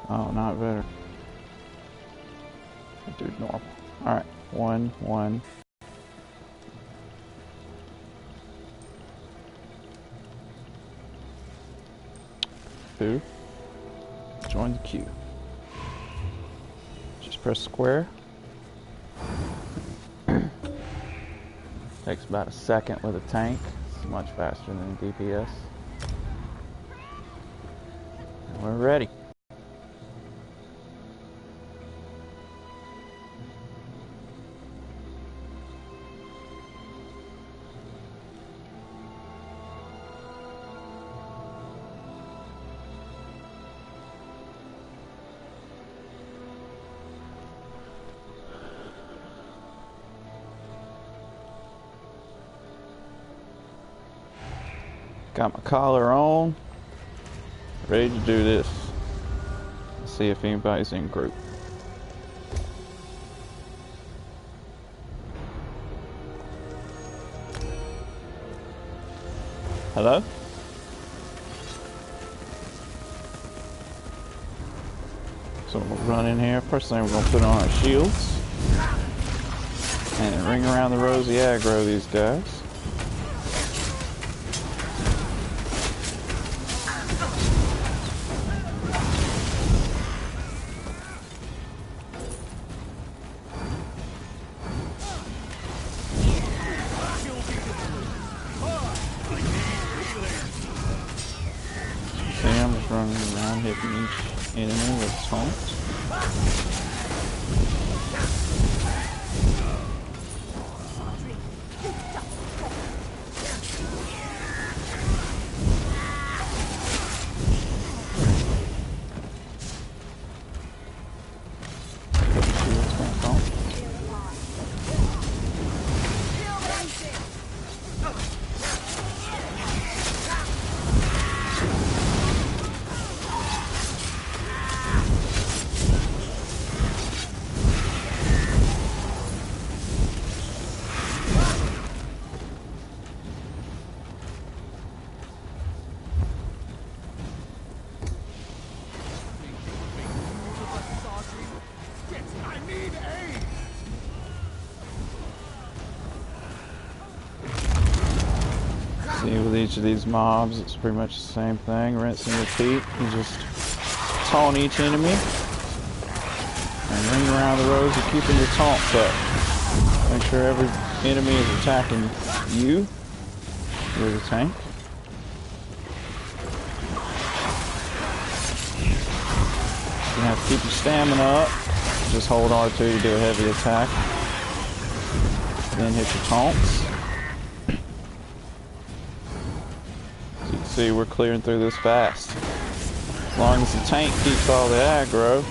Oh, not better. I do normal. Alright, 1, 1. Two. Join the queue. Just press square. Takes about a second with a tank. It's much faster than DPS. And we're ready. Got my collar on, ready to do this. Let's see if anybody's in group. Hello? So we'll run in here. First thing we're going to put on our shields. And then ring around the rosy aggro these guys. Running around hitting each enemy with taunts. See, with each of these mobs, it's pretty much the same thing. Rinse and repeat. You just taunt each enemy and ring around the rosy, keeping your taunts up. Make sure every enemy is attacking you. You're the tank. You have to keep your stamina up. Just hold R2 to do a heavy attack. Then hit your taunts. See, we're clearing through this fast. As long as the tank keeps all the aggro,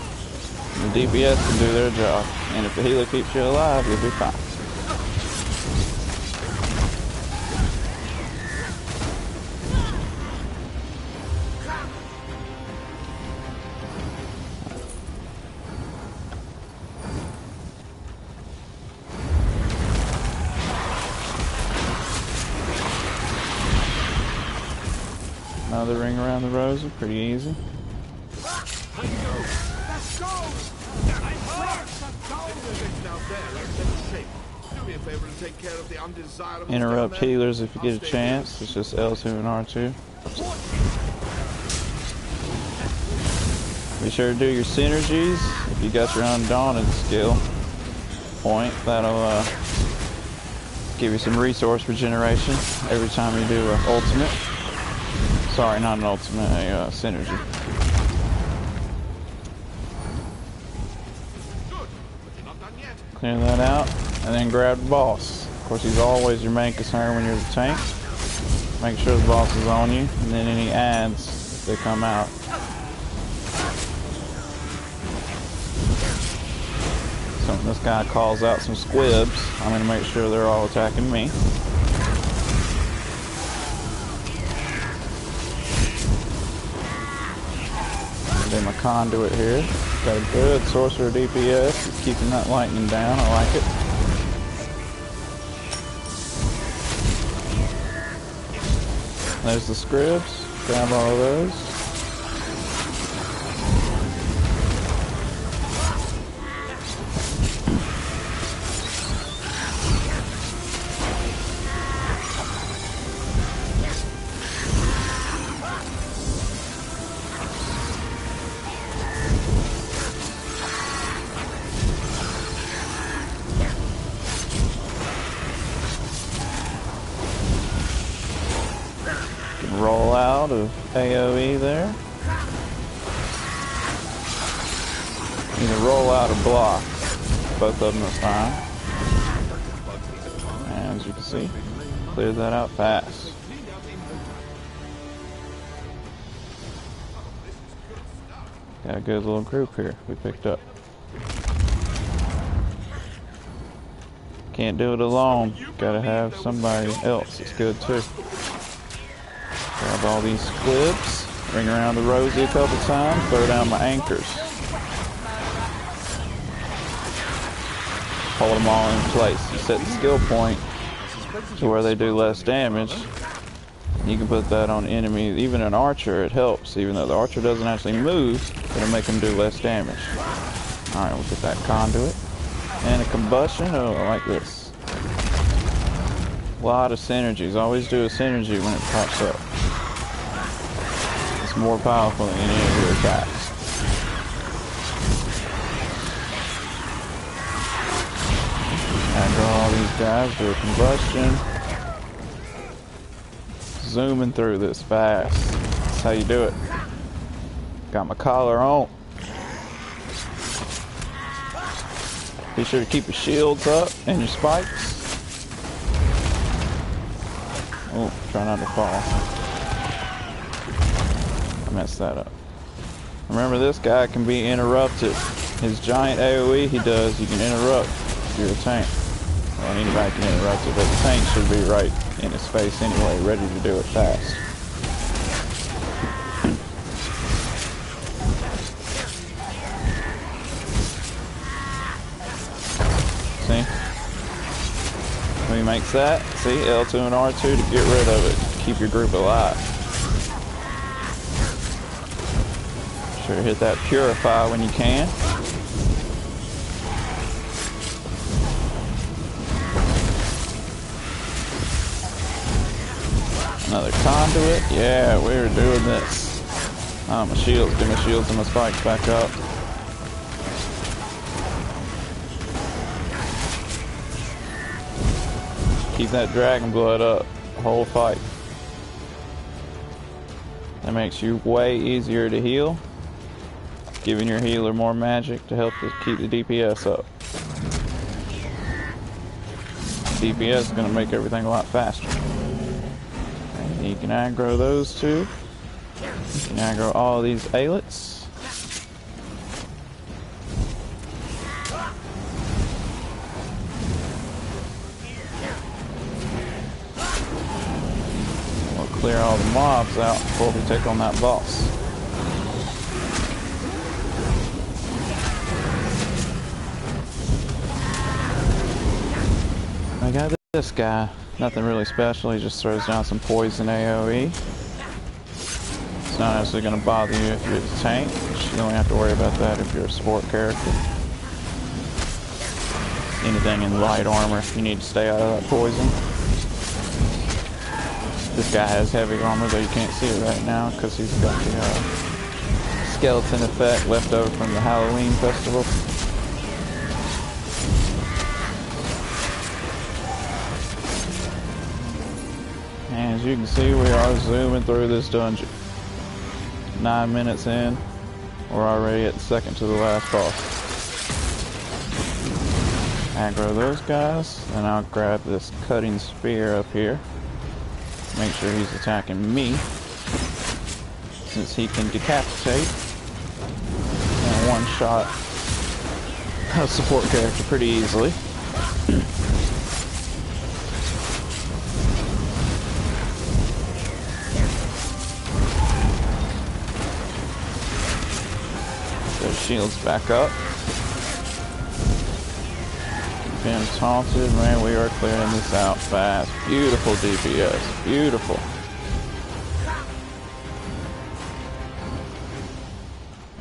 the DPS can do their job. And if the healer keeps you alive, you'll be fine. Another ring around the rosy, pretty easy. Interrupt healers if you get a chance. It's just L2 and R2. Be sure to do your synergies if you got your Undaunted skill point. That'll give you some resource regeneration every time you do an ultimate. Sorry, not an ultimate, a synergy. Clear that out, and then grab the boss. Of course, he's always your main concern when you're the tank. Make sure the boss is on you, and then any adds, if they come out. So when this guy calls out some squibs, I'm going to make sure they're all attacking me. My conduit here. Got a good sorcerer DPS. It's keeping that lightning down. I like it. There's the scribs. Grab all of those. of AoE there. Either roll out or block. Both of them this time. And as you can see, cleared that out fast. Got a good little group here we picked up. Can't do it alone. Gotta have somebody else that's good too. Grab all these squibs, ring around the rosy a couple times, throw down my anchors. Hold them all in place. You set the skill point to where they do less damage. You can put that on enemies. Even an archer, it helps. Even though the archer doesn't actually move, it'll make them do less damage. Alright, we'll get that conduit. And a combustion. Oh, I like this. A lot of synergies. Always do a synergy when it pops up. It's more powerful than any of your attacks. Aggro all these guys, do a combustion. Zooming through this fast. That's how you do it. Got my collar on. Be sure to keep your shields up and your spikes. Oh, try not to fall. I messed that up. Remember, this guy can be interrupted. His giant AoE he does, you can interrupt if you're a tank. Well, anybody can interrupt it, but the tank should be right in his face anyway, ready to do it fast. See? When he makes that, see, L2 and R2 to get rid of it, keep your group alive. Sure, hit that purify when you can. Another conduit. Yeah, we're doing this. Oh, my shields. Get my shields and my spikes back up. Keep that dragon blood up the whole fight. That makes you way easier to heal. Giving your healer more magic to help to keep the DPS up. DPS is going to make everything a lot faster. You can aggro those two. You can aggro all these aylets. We'll clear all the mobs out before we take on that boss. I got this guy. Nothing really special, he just throws down some poison AoE. It's not actually going to bother you if you're the tank. You don't have to worry about that if you're a support character. Anything in light armor, you need to stay out of that poison. This guy has heavy armor, though you can't see it right now because he's got the skeleton effect left over from the Halloween festival. And as you can see, we are zooming through this dungeon. 9 minutes in, we're already at the second to the last boss. Aggro those guys, and I'll grab this cutting spear up here. Make sure he's attacking me, since he can decapitate and one-shot a support character pretty easily. Shields back up. Been taunted, man. We are clearing this out fast. Beautiful DPS. Beautiful.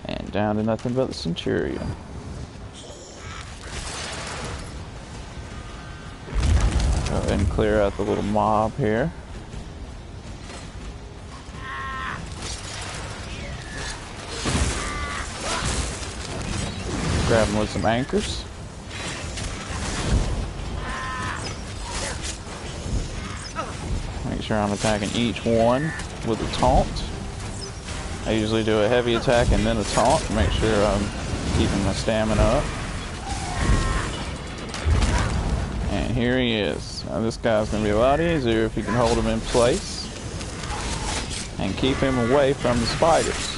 And down to nothing but the Centurion. Go ahead and clear out the little mob here. Grab him with some anchors. Make sure I'm attacking each one with a taunt. I usually do a heavy attack and then a taunt to make sure I'm keeping my stamina up. And here he is. Now this guy's going to be a lot easier if you can hold him in place and keep him away from the spiders.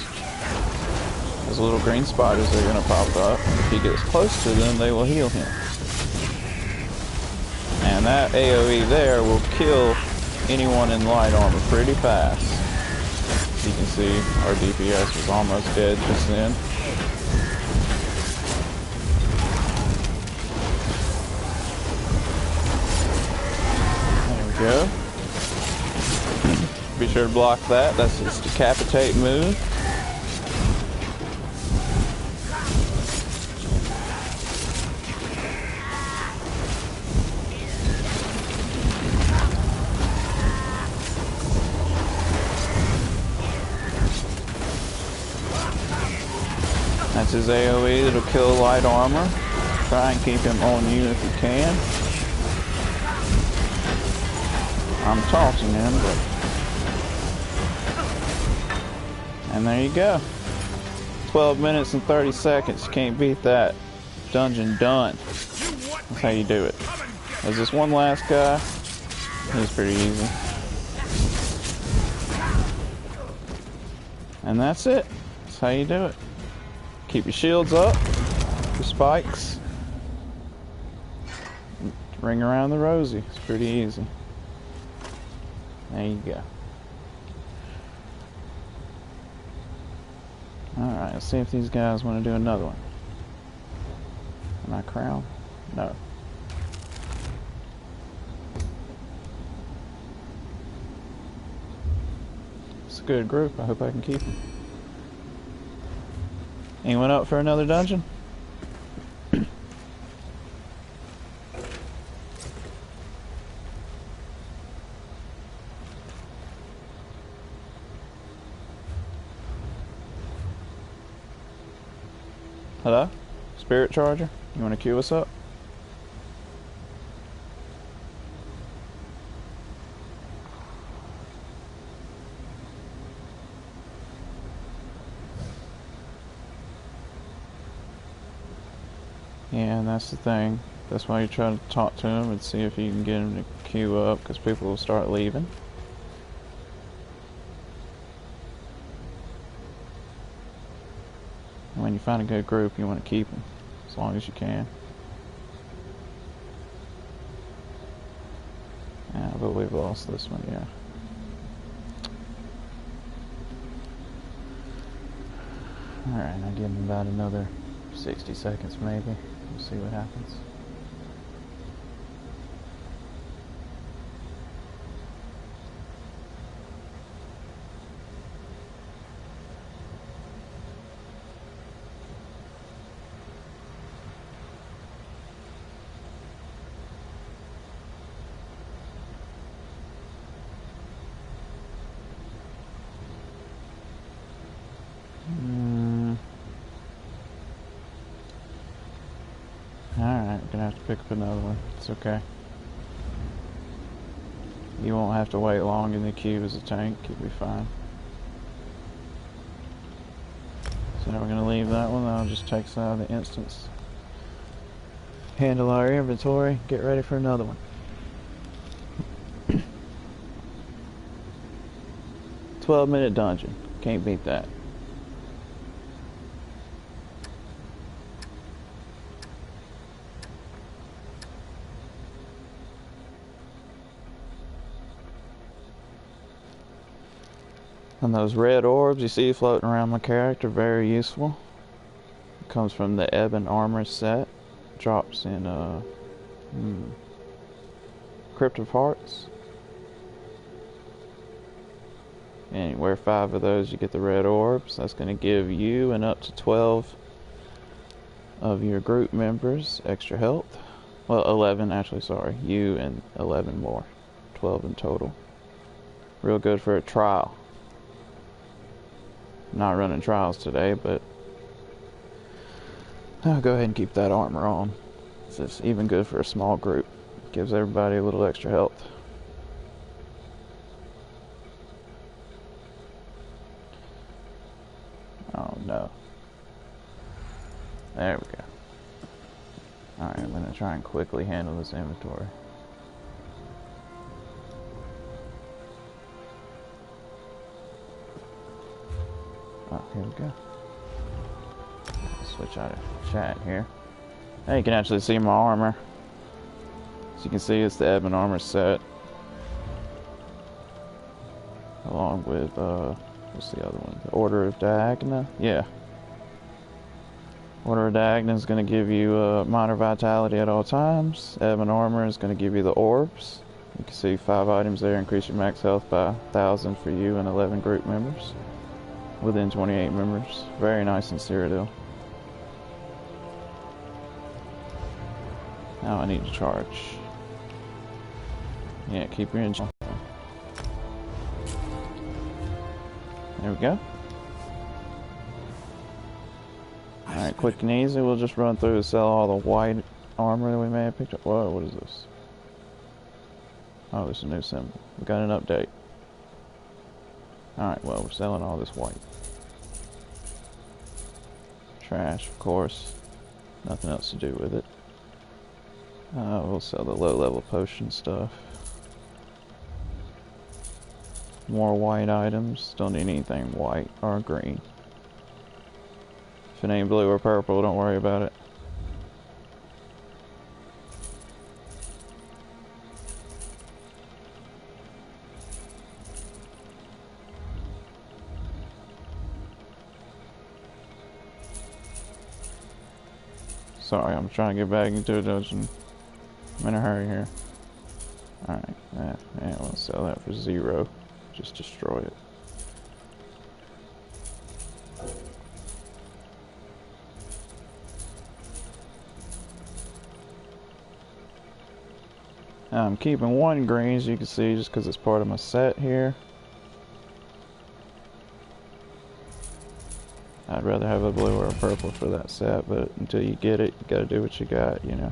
Those little green spiders are going to pop up. If he gets close to them, they will heal him. And that AoE there will kill anyone in light armor pretty fast. You can see our DPS was almost dead just then. There we go. Be sure to block that. That's his decapitate move. That's his AoE that'll kill light armor. Try and keep him on you if you can. I'm taunting him, but... And there you go. 12 minutes and 30 seconds. You can't beat that. Dungeon done. That's how you do it. There's this one last guy. He's pretty easy. And that's it. That's how you do it. Keep your shields up, your spikes. Ring around the rosy. It's pretty easy. There you go. Alright, let's see if these guys want to do another one. Am I crowned? No. It's a good group. I hope I can keep them. Anyone up for another dungeon? Hello? Spirit Charger? You want to queue us up? Yeah, and that's the thing. That's why you try to talk to him and see if you can get him to queue up, because people will start leaving. And when you find a good group, you want to keep them as long as you can. Yeah, but we've lost this one, yeah. Alright, I'll give him about another 60 seconds maybe. We'll see what happens. Alright, we're gonna have to pick up another one. It's okay. You won't have to wait long in the queue as a tank. You'll be fine. So now we're gonna leave that one. That'll just take us out of the instance. Handle our inventory. Get ready for another one. 12-minute dungeon. Can't beat that. And those red orbs you see floating around my character, very useful. It comes from the Ebon Armor set. Drops in Crypt of Hearts. And you wear 5 of those, you get the red orbs. That's going to give you and up to 12 of your group members extra health. Well, 11 actually, sorry. You and 11 more. 12 in total. Real good for a trial. Not running trials today, but I'll go ahead and keep that armor on. It's even good for a small group. Gives everybody a little extra health. No. There we go. Alright, I'm gonna try and quickly handle this inventory. Oh, here we go. Switch out of chat here. Now you can actually see my armor. As you can see, it's the Ebon armor set. Along with, what's the other one? The Order of Diagna? Yeah. Order of Diagna is going to give you minor vitality at all times. Ebon armor is going to give you the orbs. You can see 5 items there, increase your max health by 1,000 for you and 11 group members. Within 28 members. Very nice in Cyrodiil. Now I need to charge. Yeah, keep your engine. There we go. Alright, quick and easy. We'll just run through and sell all the white armor that we may have picked up. Whoa, what is this? Oh, there's a new symbol. We got an update. Alright, well, we're selling all this white. Trash, of course. Nothing else to do with it. We'll sell the low-level potion stuff. More white items. Don't need anything white or green. If it ain't blue or purple, don't worry about it. Sorry, I'm trying to get back into a dungeon. I'm in a hurry here. Alright, yeah, let's sell that for 0. Just destroy it. I'm keeping 1 green, as you can see, just because it's part of my set here. I'd rather have a blue or a purple for that set, but until you get it, you gotta do what you got, you know.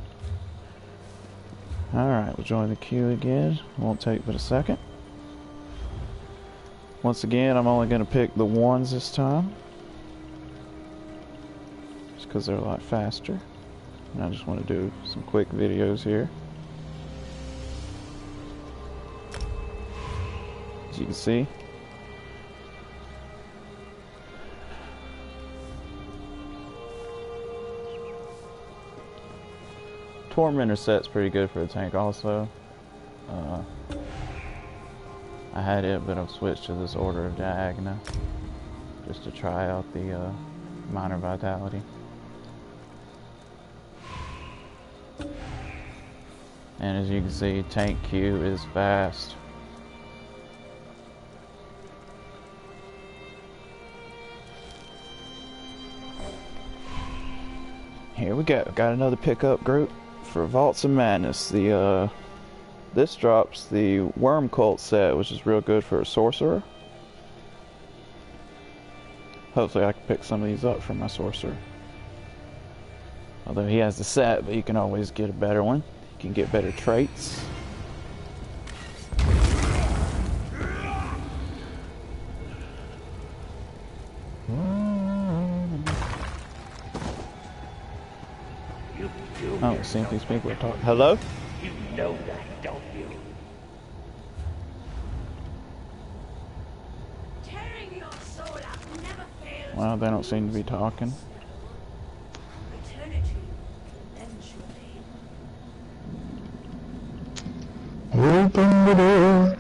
Alright, we'll join the queue again. Won't take but a second. Once again, I'm only gonna pick the 1s this time. Just because they're a lot faster. And I just want to do some quick videos here. As you can see. Tormentor set's pretty good for a tank also. I had it, but I've switched to this Order of Diagna just to try out the minor vitality. And as you can see, tank Q is fast. Here we go. Got another pickup group for Vaults of Madness. This drops the Worm Cult set, which is real good for a sorcerer. Hopefully I can pick some of these up for my sorcerer. Although he has the set, but you can always get a better one. You can get better traits. Oh, it seems these people are talking. Hello? You know that, don't you? Tearing your soul out never fails. Well, they don't seem to be talking. Eternity, eventually. Open the door.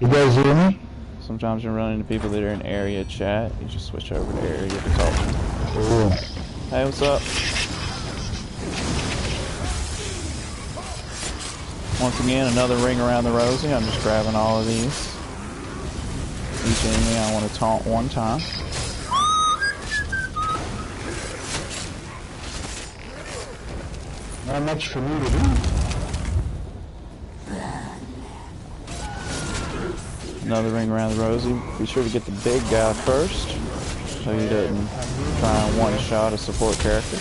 You guys hear me? Sometimes you run into people that are in area chat. You just switch over to area to talk to them. Oh. Hey, what's up? Once again, another ring around the rosy. I'm just grabbing all of these. Each enemy I want to taunt 1 time. Not much for me to do. Another ring around the rosy. Be sure to get the big guy first, so he doesn't try and one-shot a support character.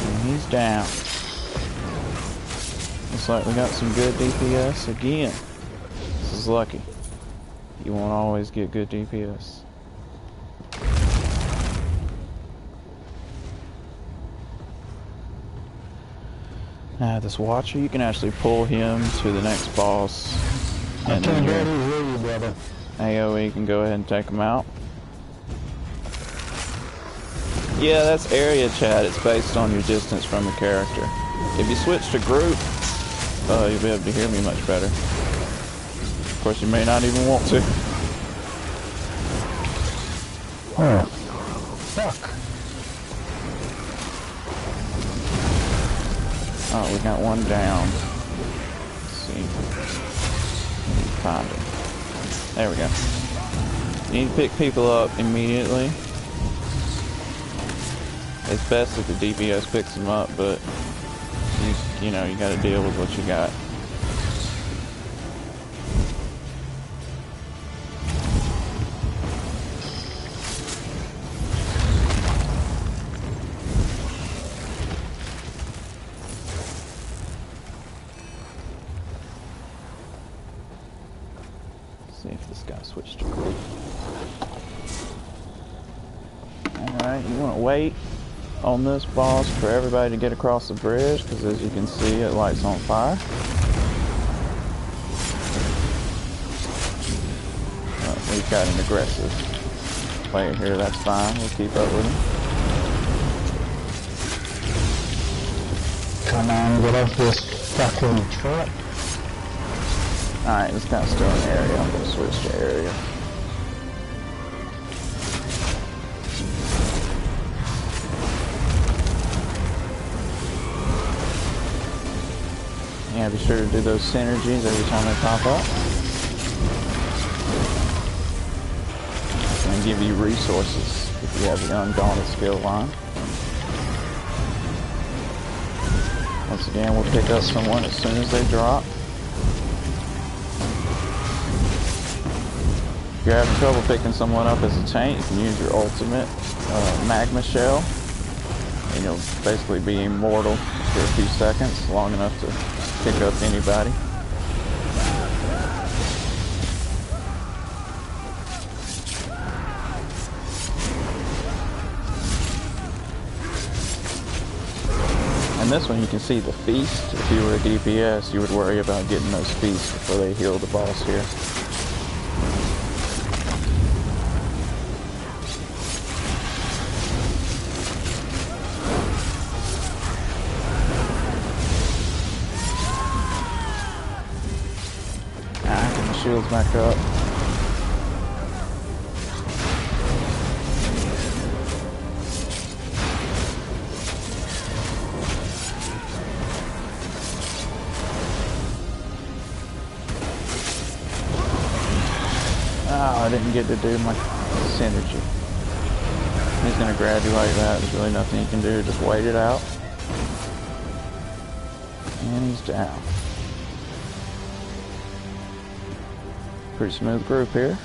And he's down. Looks like we got some good DPS again. This is lucky. You won't always get good DPS. This Watcher, you can actually pull him to the next boss. I And can't then barely your hear you, brother. AoE can go ahead and take him out. Yeah, that's area chat. It's based on your distance from the character. If you switch to group, you'll be able to hear me much better. Of course, you may not even want to. Oh. Fuck. Oh, we got one down. Let's see. Find him. There we go. You need to pick people up immediately. It's best if the DPS picks them up, but you know, you gotta deal with what you got. See if this guy switched to group. Alright, you want to wait on this boss for everybody to get across the bridge, because as you can see, it lights on fire. We've got an aggressive player here, that's fine, we'll keep up with him. Come on, get off this fucking truck. Alright, this guy's still in the area. I'm going to switch to area. Yeah, be sure to do those synergies every time they pop up. And give you resources if you have the Undaunted skill line. Once again, we'll pick up someone as soon as they drop. If you're having trouble picking someone up as a tank, you can use your ultimate magma shell, and you'll basically be immortal for a few seconds, long enough to pick up anybody. And this one you can see the feast. If you were a DPS, you would worry about getting those feasts before they heal the boss here. Shields back up. Oh, I didn't get to do my synergy. He's gonna grab you like that. There's really nothing you can do. Just wait it out. And he's down. Pretty smooth group here.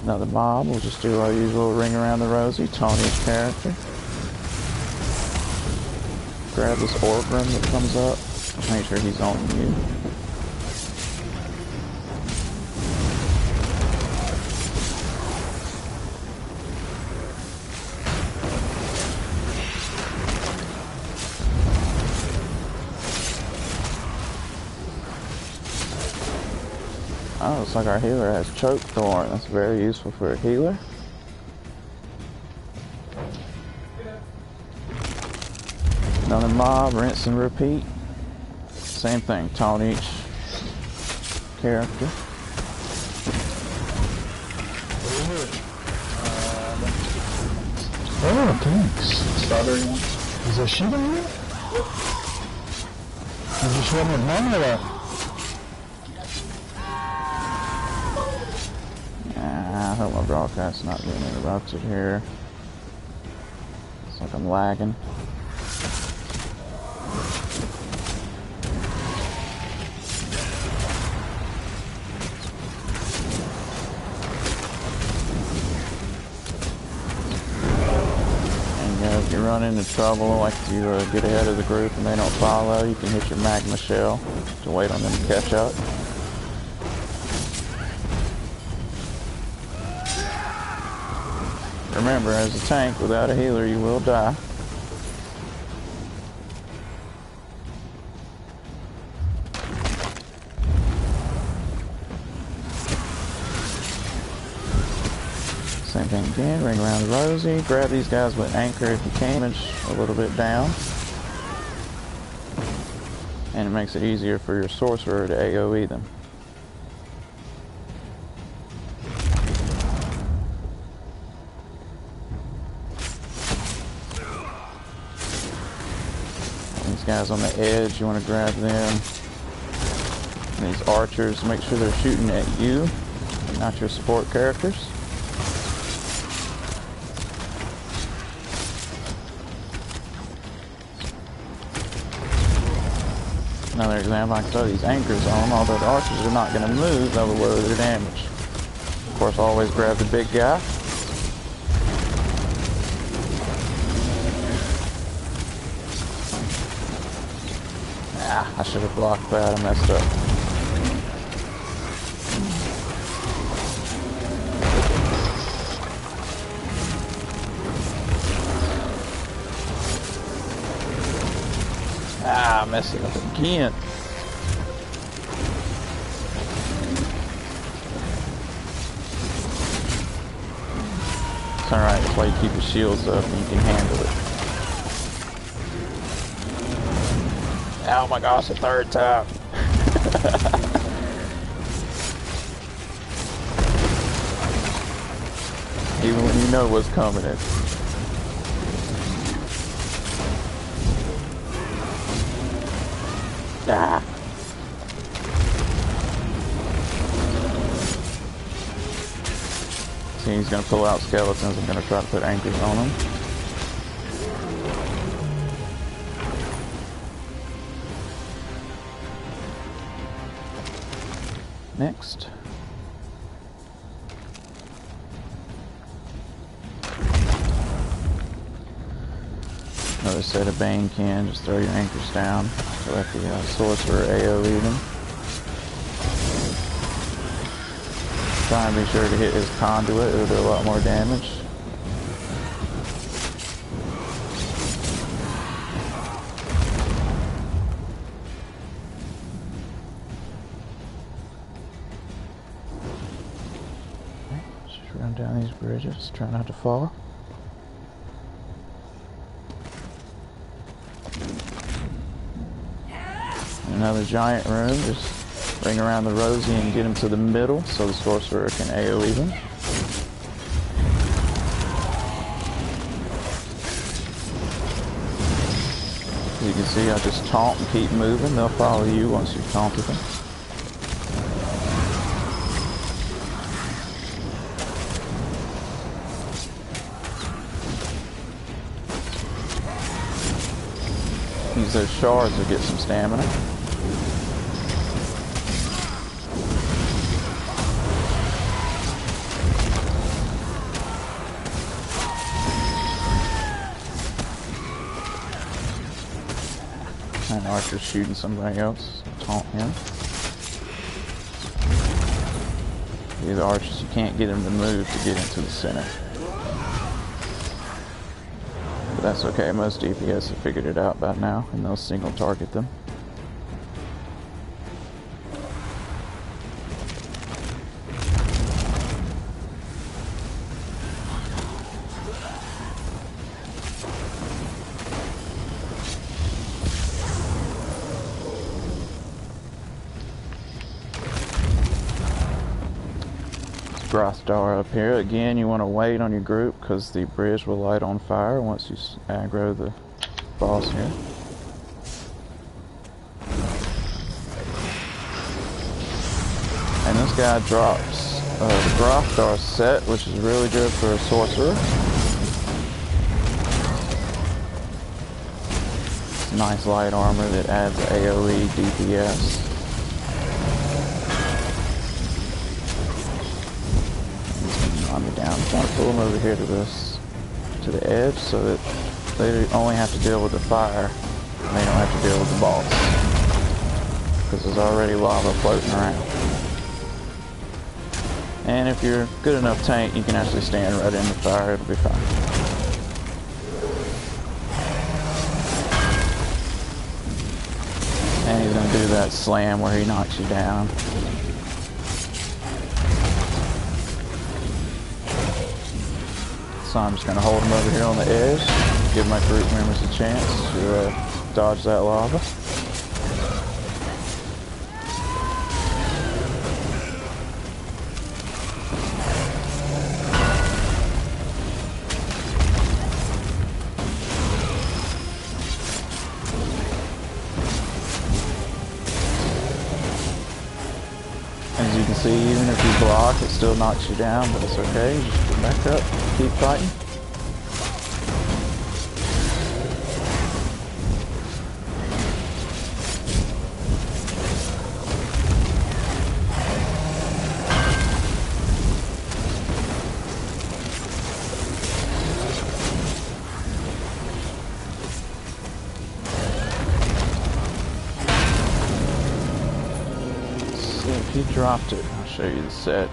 Another mob. We'll just do our usual ring around the rosy. Tony's character. Grab this Orgrim that comes up. Make sure he's on you. Oh, looks like our healer has Choke Thorn. That's very useful for a healer. Another mob, rinse and repeat. Same thing, taunt each character. Oh, thanks. Strawberry one. Is there shit in here? I just wanted none of that. I hope my broadcast's not getting interrupted here. It's like I'm lagging. And you run into trouble, like you get ahead of the group and they don't follow, you can hit your magma shell to wait on them to catch up. Remember, as a tank without a healer, you will die. Same thing again, ring around the Rosie, grab these guys with anchor if you can, damage a little bit down. And it makes it easier for your sorcerer to AoE them. These guys on the edge, you want to grab them. And these archers, make sure they're shooting at you, not your support characters. Another example, I can throw these anchors on them, although the archers are not going to move, they'll lower their damage. Of course, always grab the big guy. Ah, I should have blocked that, I messed up. Ah, I messed it up again. It's alright, that's why you keep your shields up and you can handle it. Oh my gosh, the third time. Even when you know what's coming in. Ah. See, he's going to pull out skeletons. I'm going to try to put anchors on them. Next. Another set of Bane can. Just throw your anchors down to let the sorcerer AoE them. Try and be sure to hit his conduit. It'll do a lot more damage. Just run down these bridges. Try not to fall. Another giant room, just ring around the Rosie and get him to the middle so the sorcerer can AoE them. As you can see, I just taunt and keep moving. They'll follow you once you've taunted them. Use those shards to get some stamina. And Archer's shooting somebody else. Taunt him. The archers, you can't get him to move to get into the center. But that's okay, most DPS have figured it out by now, and they'll single target them. Grothdar up here. Again, you want to wait on your group because the bridge will light on fire once you aggro the boss here. And this guy drops the Grothdar set, which is really good for a sorcerer. It's nice light armor that adds AoE DPS. Me down. I'm trying to pull him over here to the edge so that They only have to deal with the fire, and they don't have to deal with the boss. Because there's already lava floating around. And if you're good enough tank, you can actually stand right in the fire, it'll be fine. And he's gonna do that slam where he knocks you down. So I'm just gonna hold him over here on the edge, give my group members a chance to dodge that lava. As you can see, even if you block, it still knocks you down, but it's okay. You just get back up, keep fighting. If you dropped it, I'll show you the set.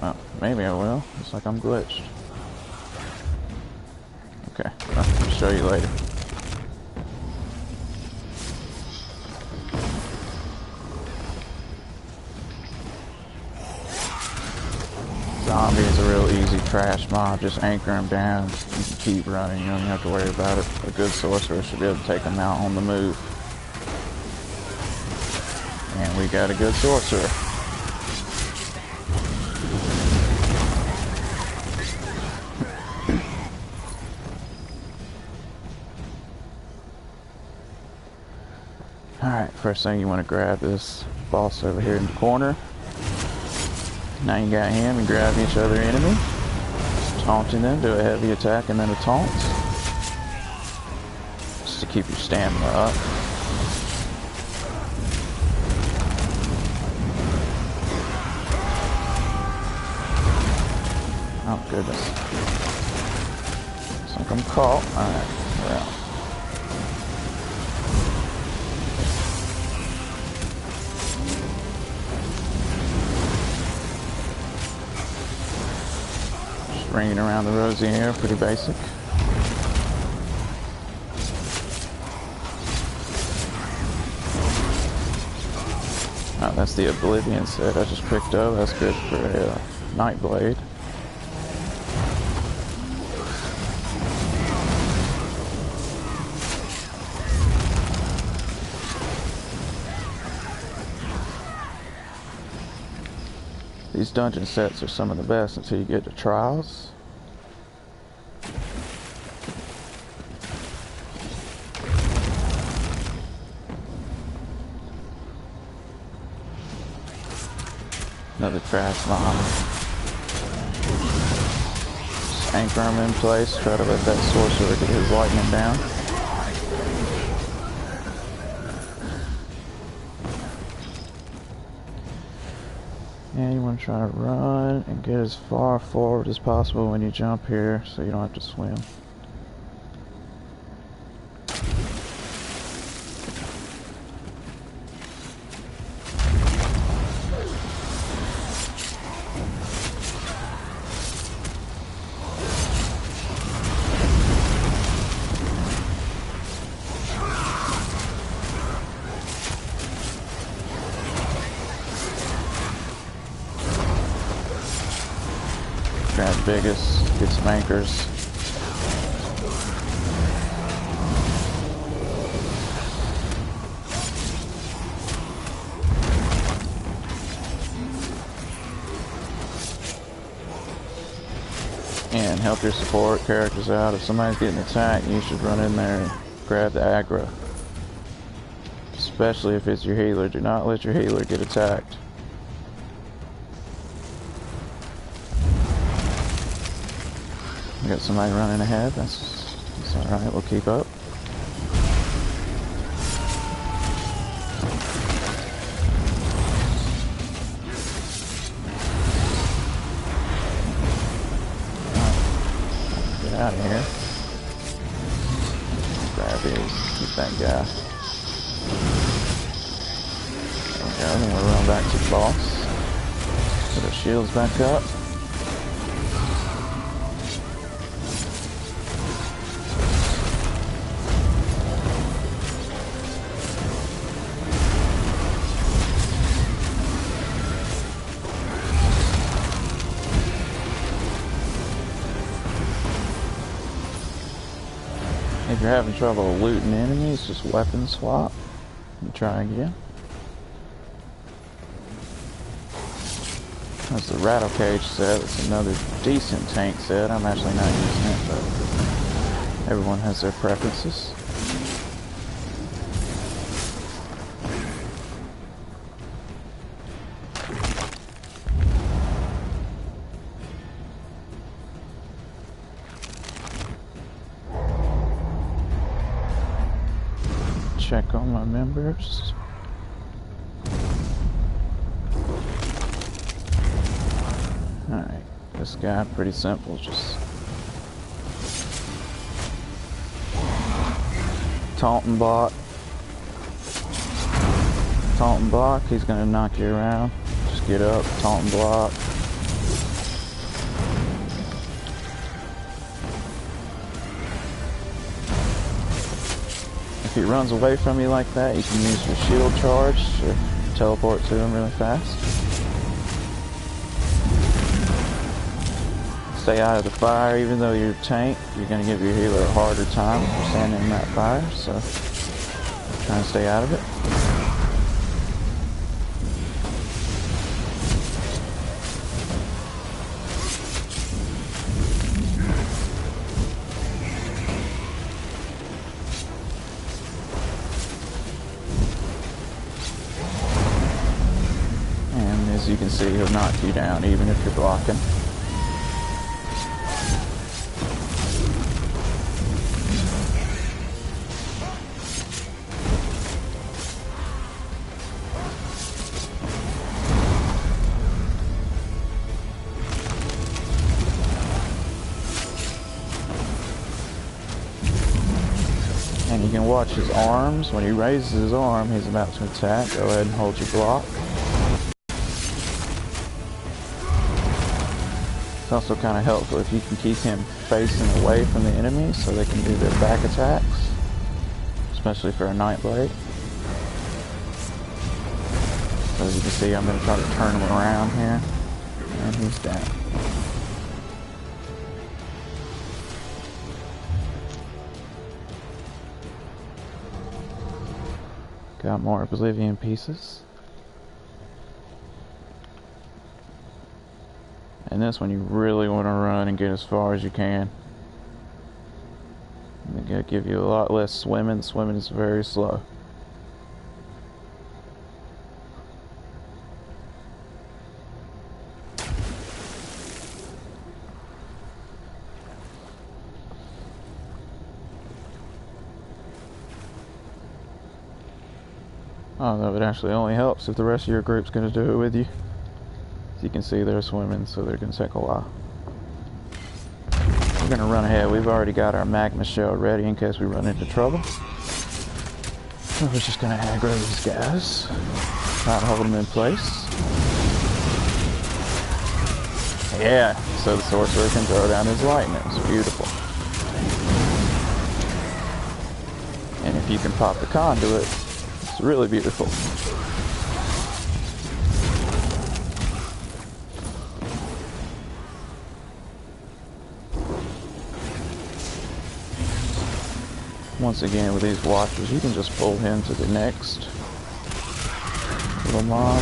Well, maybe I will. Looks like I'm glitched. Okay, I'll show you later. Zombie is a real easy trash mob. Just anchor him down. You can keep running. You don't even have to worry about it. A good sorcerer should be able to take him out on the move. And we got a good sorcerer. Alright, first thing you want to grab this boss over here in the corner. Now you got him and grab each other enemy. Taunting them, do a heavy attack and then a taunt. Just to keep your stamina up. Oh goodness. Looks like I'm caught. Alright, we're out. Just ringing around the rosy here, pretty basic. Oh, that's the Oblivion set I just picked up. That's good for a Nightblade. These dungeon sets are some of the best until you get to trials. Another trash mob. Just anchor him in place, try to let that sorcerer get his lightning down. And you want to try to run and get as far forward as possible when you jump here so you don't have to swim. Grab biggest, get some anchors. And help your support characters out. If somebody's getting attacked, you should run in there and grab the aggro. Especially if it's your healer. Do not let your healer get attacked. We got somebody running ahead. That's alright, we'll keep up. out of here. Grab these. Keep that guy. There we go. Then we'll run back to the boss. Put our shields back up. If you're having trouble looting enemies, just weapon swap and try again. That's the Rattle Cage set. It's another decent tank set. I'm actually not using it, but everyone has their preferences. Check on my members. Alright, this guy, pretty simple, just taunt and block. Taunt and block, he's gonna knock you around. Just get up, taunt and block. If he runs away from you like that, you can use your shield charge to teleport to him really fast. Stay out of the fire. Even though you're a tank, you're going to give your healer a harder time if you're standing in that fire, so try and stay out of it. As you can see, he'll knock you down even if you're blocking. And you can watch his arms. When he raises his arm, he's about to attack. Go ahead and hold your block. It's also kind of helpful if you can keep him facing away from the enemies so they can do their back attacks, especially for a Nightblade. So as you can see, I'm going to try to turn him around here, and he's down. Got more Oblivion pieces. And this one you really want to run and get as far as you can. They're going to give you a lot less swimming. Swimming is very slow. Although it actually only helps if the rest of your group's going to do it with you. As you can see, they're swimming, so they're going to take a while. We're going to run ahead. We've already got our magma shell ready in case we run into trouble. So we're just going to aggro these guys. Try to hold them in place. Yeah, so the sorcerer can throw down his lightning. It's beautiful. And if you can pop the conduit, it's really beautiful. Once again, with these watchers, you can just pull him to the next little mob.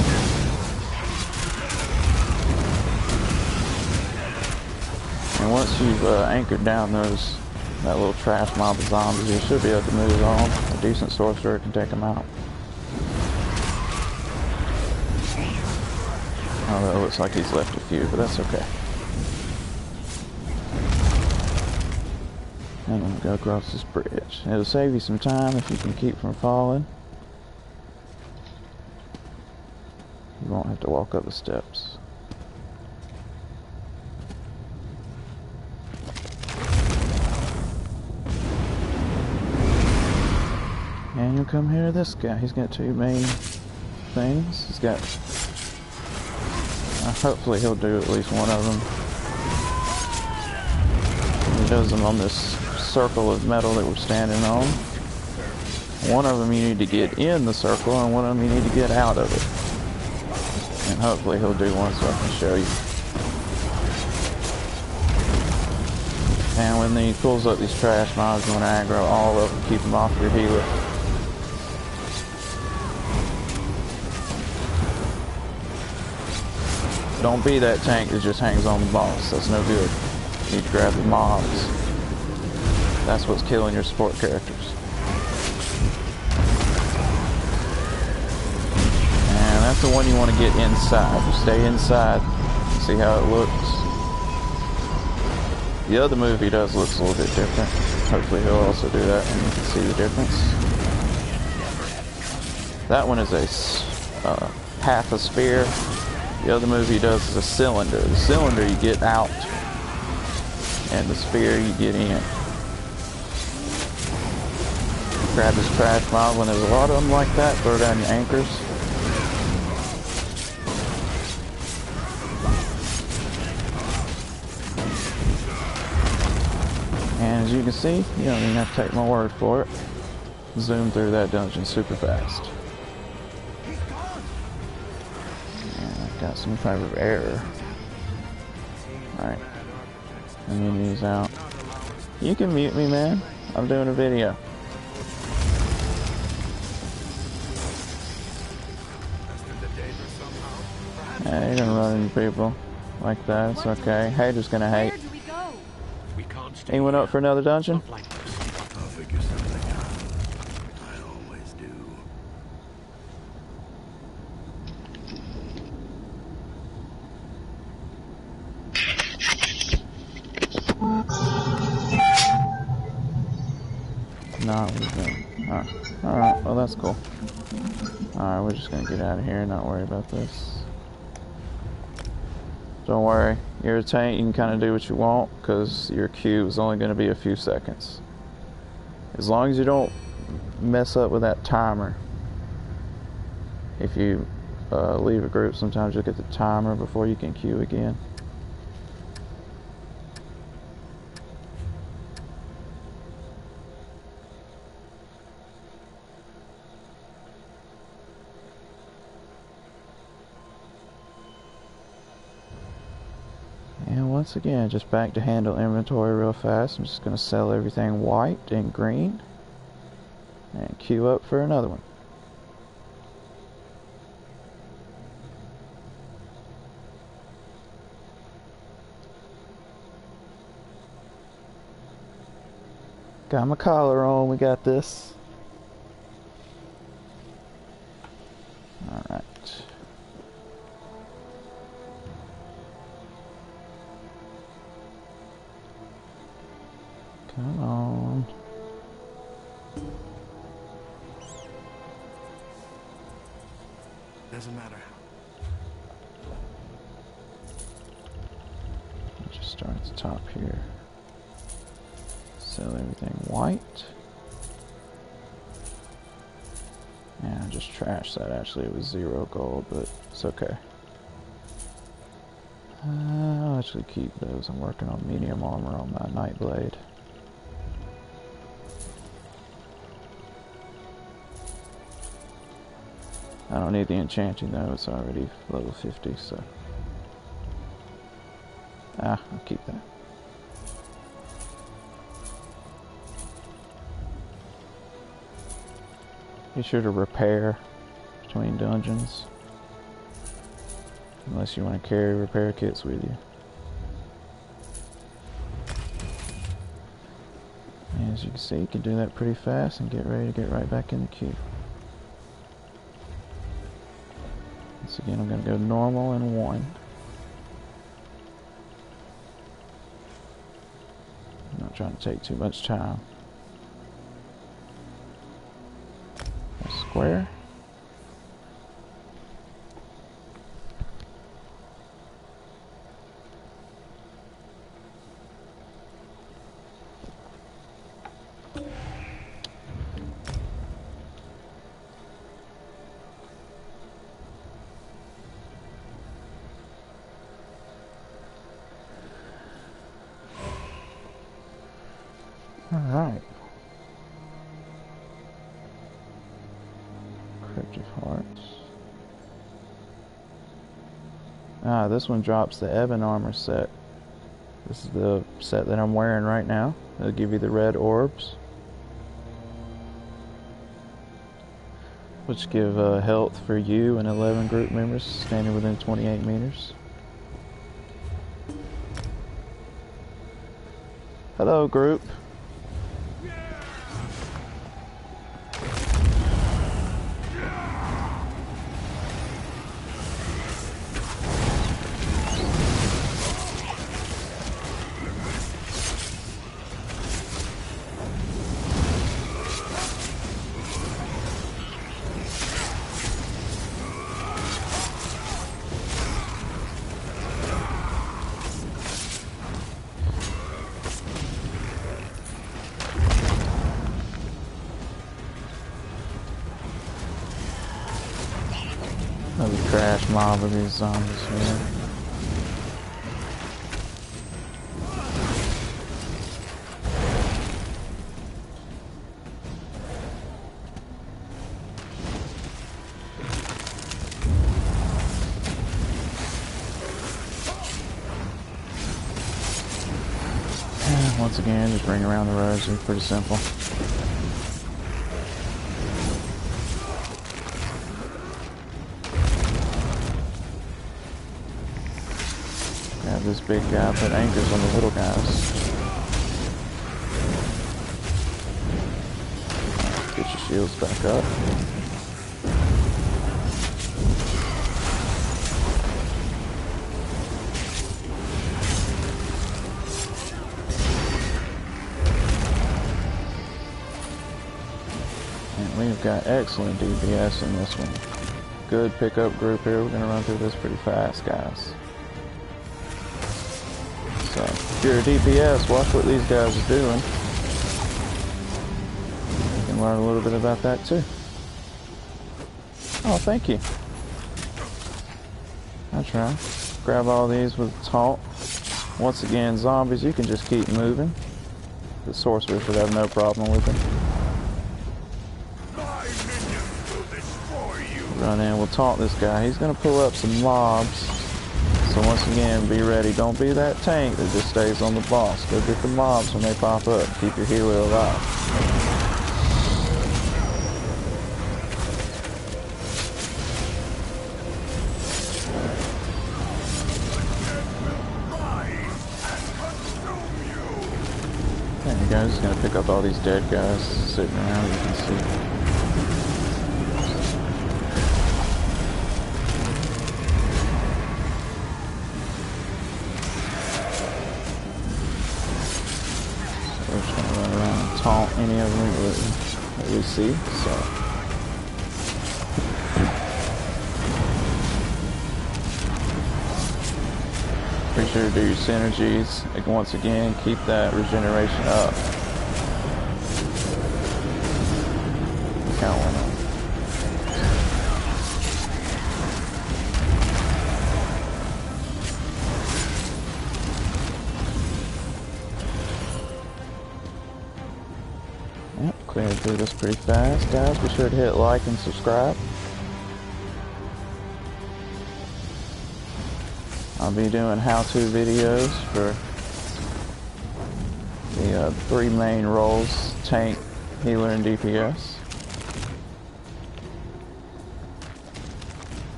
And once you've anchored down that little trash mob of zombies, you should be able to move on. A decent sorcerer can take them out. Although it looks like he's left a few, but that's okay. I'm gonna go across this bridge. It'll save you some time if you can keep from falling. You won't have to walk up the steps. And you come here to this guy. He's got two main things. He's got... hopefully he'll do at least one of them. He does them on this circle of metal that we're standing on. One of them you need to get in the circle, and one of them you need to get out of it. And hopefully he'll do one so I can show you. And when he pulls up these trash mobs, you want to aggro all of them, keep them off your healer. Don't be that tank that just hangs on the boss. That's no good. You need to grab the mobs. That's what's killing your support characters. And that's the one you want to get inside. You stay inside, see how it looks. The other move he does looks a little bit different. Hopefully he'll also do that and you can see the difference. That one is a half a sphere. The other move he does is a cylinder. The cylinder you get out, and the sphere you get in. Grab this trash mob when there's a lot of them like that, throw down your anchors. And as you can see, you don't even have to take my word for it. Zoom through that dungeon super fast. Got some type of error. Alright. Menus out. You can mute me, man. I'm doing a video. Hey, you're gonna run into people like that. It's okay. Haters gonna hate. He went up for another dungeon? I'll figure something out. I always do. No, we've been. Alright, well that's cool. Alright, we're just gonna get out of here and not worry about this. Don't worry, you're a tank, you can kind of do what you want because your queue is only going to be a few seconds. As long as you don't mess up with that timer. If you leave a group, sometimes you'll get the timer before you can queue again. And once again, just back to handle inventory real fast. I'm just going to sell everything white and green and queue up for another one. Got my collar on, we got this. Alright. Come on. Doesn't matter how. Just start at the top here. Sell everything white. Yeah, I just trashed that. Actually, it was 0 gold, but it's okay. I'll actually keep those. I'm working on medium armor on my Nightblade. I don't need the enchanting though, it's already level 50, so... I'll keep that. Be sure to repair between dungeons. Unless you want to carry repair kits with you. And as you can see, you can do that pretty fast and get ready to get right back in the queue. Once again, I'm going to go normal and 1. I'm not trying to take too much time. Square. Captive hearts. Ah, this one drops the Ebon armor set. This is the set that I'm wearing right now. It'll give you the red orbs, which give health for you and 11 group members standing within 28 meters. Hello, group. Another trash mob of these zombies here. And once again, just ring around the rosy. Pretty simple. Grab this big guy, put anchors on the little guys. Get your shields back up. And we've got excellent DPS in this one. Good pickup group here. We're going to run through this pretty fast, guys. So, if you're a DPS, watch what these guys are doing. You can learn a little bit about that too. Oh, thank you. That's right. Grab all these with a taunt. Once again, zombies, you can just keep moving. The sorcerer should have no problem with it. My minions will destroy you. Run in, we'll taunt this guy. He's going to pull up some mobs. So once again, be ready. Don't be that tank that just stays on the boss. Go get the mobs when they pop up. Keep your healer alive. There you go. Just gonna pick up all these dead guys sitting around. You can see. We're just gonna run around and taunt any of them that we see. So. Be sure to do your synergies. And once again, keep that regeneration up. Count one up. Yep, clear through this pretty fast, guys. Be sure to hit like and subscribe. I'll be doing how-to videos for the 3 main roles: tank, healer, and DPS.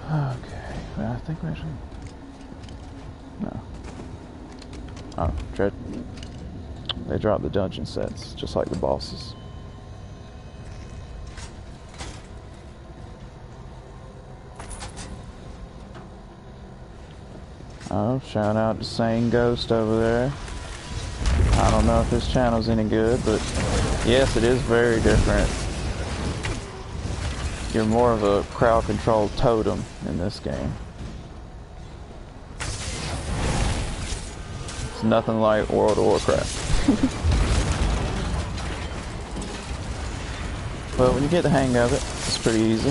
Okay, well, I think we actually... No. Oh, they dropped the dungeon sets, just like the bosses. Oh, shout out to Sane Ghost over there. I don't know if his channel's any good, but yes, it is very different. You're more of a crowd-controlled totem in this game. It's nothing like World of Warcraft. But when you get the hang of it, it's pretty easy.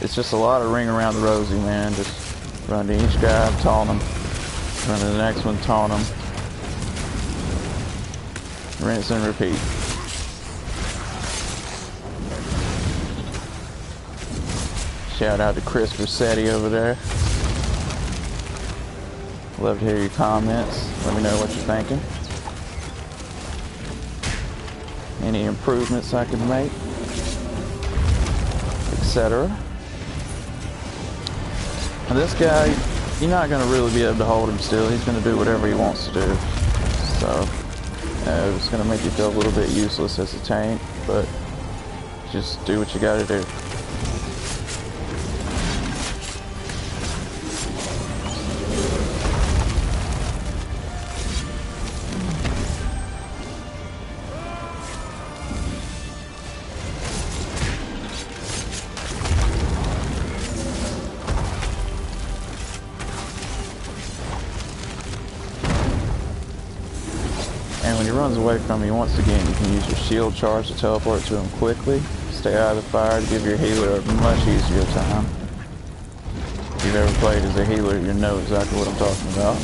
It's just a lot of ring around the rosy, man. Just run to each guy, taunt him. Run to the next one, taunt him. Rinse and repeat. Shout out to Chris Versetti over there. Love to hear your comments. Let me know what you're thinking. Any improvements I can make, etc. And this guy, you're not going to really be able to hold him still. He's going to do whatever he wants to do. So, it's going to make you feel a little bit useless as a tank, but just do what you got to do. And when he runs away from you, once again, you can use your shield charge to teleport to him quickly. Stay out of the fire to give your healer a much easier time. If you've ever played as a healer, you know exactly what I'm talking about.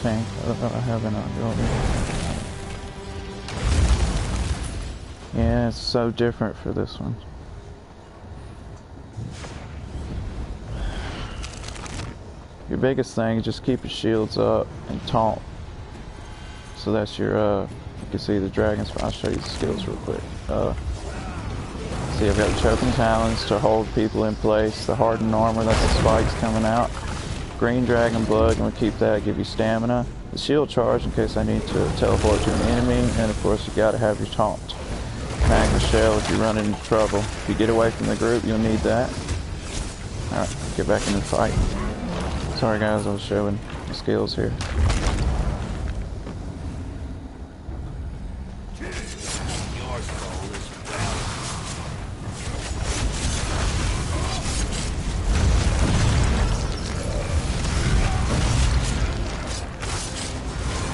Tank, I have an ability. Yeah, it's so different for this one. Your biggest thing is just keep your shields up and taunt. So that's your, you can see the dragons. I'll show you the skills real quick. See, I've got the choking talons to hold people in place. The hardened armor, that's the spikes coming out. Green dragon blood, and we keep that, give you stamina. The shield charge in case I need to teleport to an enemy, and of course you gotta have your taunt. Magma shell if you run into trouble. If you get away from the group, you'll need that. Alright, get back into the fight. Sorry guys, I was showing the skills here.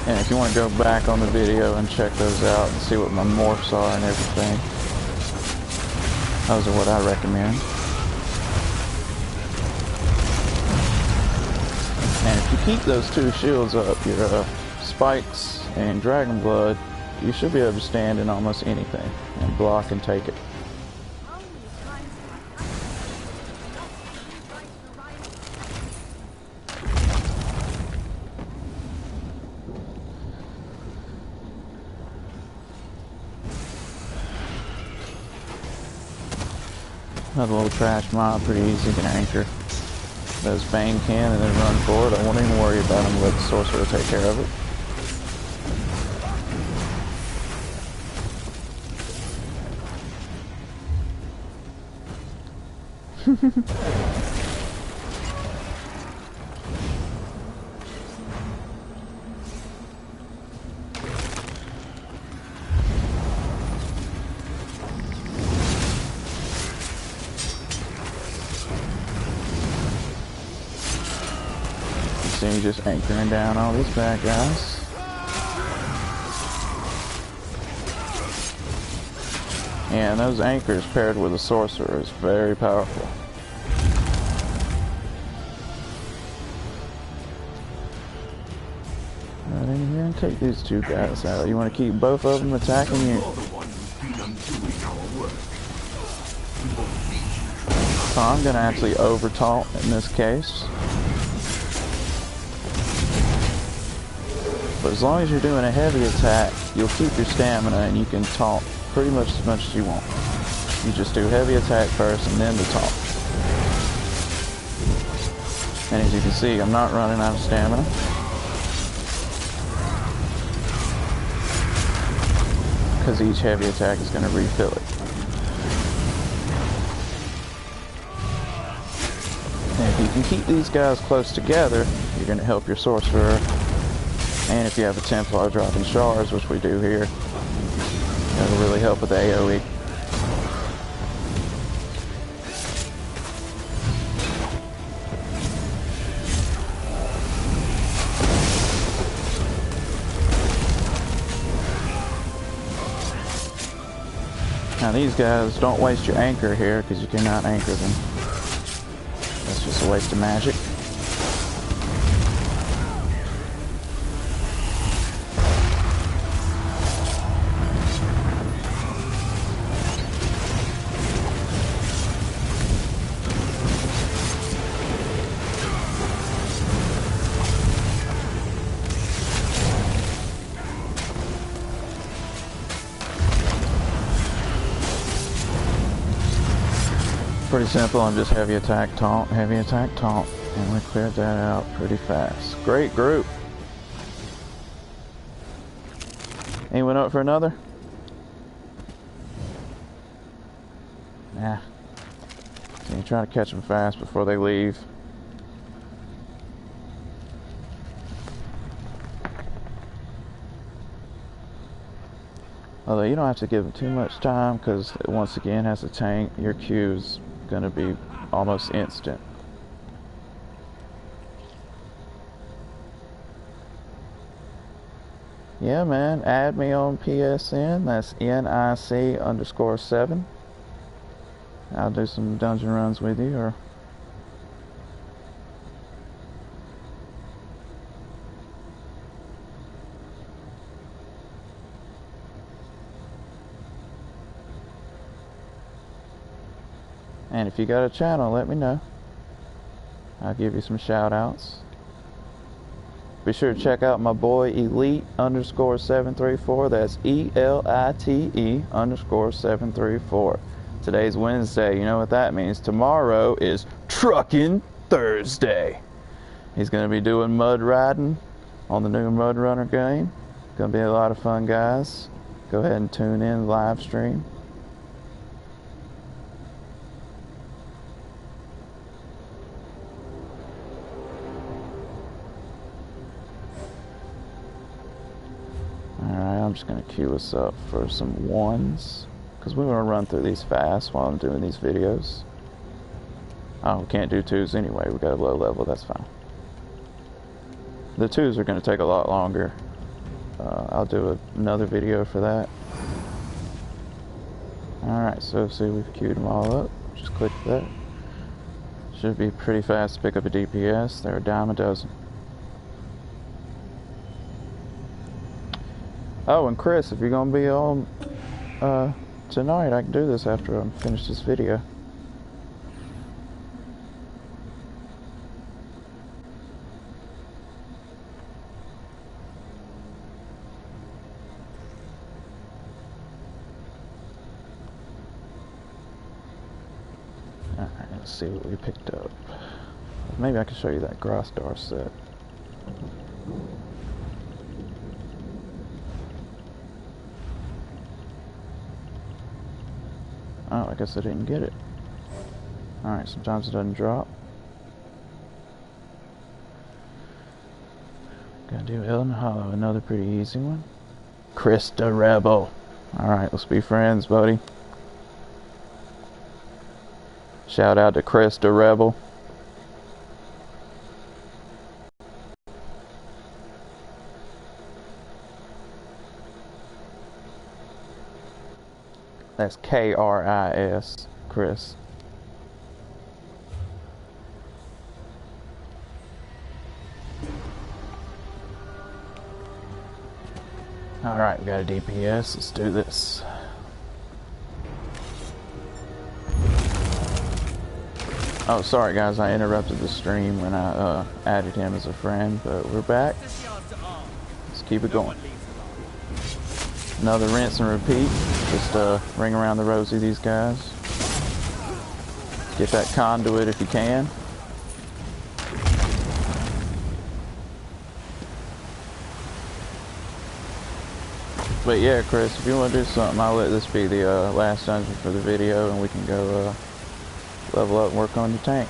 And if you want to go back on the video and check those out and see what my morphs are and everything, those are what I recommend. And if you keep those two shields up, your spikes and dragon blood, you should be able to stand in almost anything and block and take it. Another little trash mob, pretty easy, you can anchor. Those Bane can and then run forward. I won't even worry about them, let the sorcerer take care of it. See, just anchoring down all these bad guys. And those anchors paired with a sorcerer is very powerful. Right in here and take these two guys out. You want to keep both of them attacking you. So I'm going to actually over taunt in this case. But as long as you're doing a heavy attack, you'll keep your stamina and you can taunt pretty much as you want. You just do heavy attack first and then the taunt. And as you can see, I'm not running out of stamina. Because each heavy attack is going to refill it. And if you can keep these guys close together, you're going to help your sorcerer. And if you have a Templar dropping shards, which we do here, that'll really help with the AoE. Now these guys, don't waste your anchor here because you cannot anchor them. That's just a waste of magic. Pretty simple. I'm just heavy attack, taunt, and we cleared that out pretty fast. Great group. Anyone up for another? Nah. So you try to catch them fast before they leave. Although you don't have to give them too much time because once again, as a tank, your Q's going to be almost instant. Yeah, man, add me on PSN. That's NIC_7. I'll do some dungeon runs with you, or and if you got a channel, let me know. I'll give you some shout outs. Be sure to check out my boy Elite_734. That's ELITE_734. Today's Wednesday. You know what that means. Tomorrow is Truckin' Thursday. He's going to be doing mud riding on the new Mud Runner game. Going to be a lot of fun, guys. Go ahead and tune in live stream. Alright, I'm just going to queue us up for some ones, because we want to run through these fast while I'm doing these videos. Oh, we can't do twos anyway. We got a low level, that's fine. The twos are going to take a lot longer. I'll do another video for that. Alright, so see, we've queued them all up. Just click that. Should be pretty fast to pick up a DPS. They're a dime a dozen. Oh, and Chris, if you're going to be on tonight, I can do this after I'm finished this video. Alright, let's see what we picked up. Maybe I can show you that Grosdar set. Oh, I guess I didn't get it. Alright, sometimes it doesn't drop. Gotta do Elden Hollow, another pretty easy one. Krista Rebel. Alright, let's be friends, buddy. Shout out to Krista Rebel. That's K-R-I-S, Chris. Alright, we got a DPS. Let's do this. Oh, sorry guys, I interrupted the stream when I added him as a friend, but we're back. Let's keep it going. Another rinse and repeat. Just ring around the rosy these guys. Get that conduit if you can. But yeah, Chris, if you want to do something, I'll let this be the last dungeon for the video, and we can go level up and work on your tank.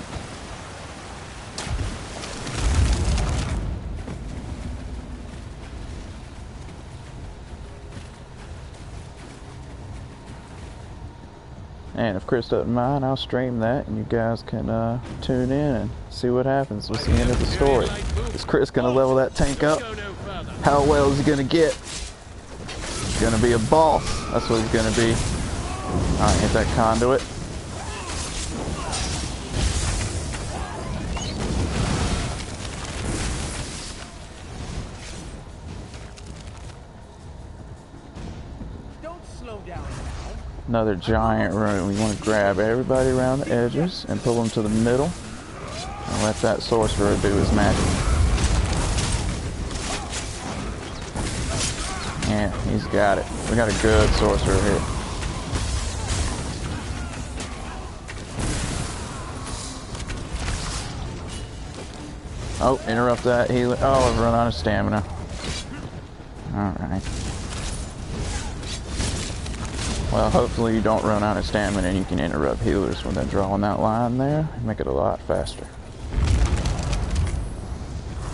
And if Chris doesn't mind, I'll stream that, and you guys can tune in and see what happens. What's the end of the story? Is Chris going to level that tank up? How well is he going to get? He's going to be a boss. That's what he's going to be. Alright, hit that conduit. Don't slow down now. Another giant room. We want to grab everybody around the edges and pull them to the middle and let that sorcerer do his magic. Yeah, he's got it. We got a good sorcerer here. Oh, interrupt that healer. Oh, I've run out of stamina. Alright. Well, hopefully you don't run out of stamina and you can interrupt healers when they're drawing that line there. Make it a lot faster.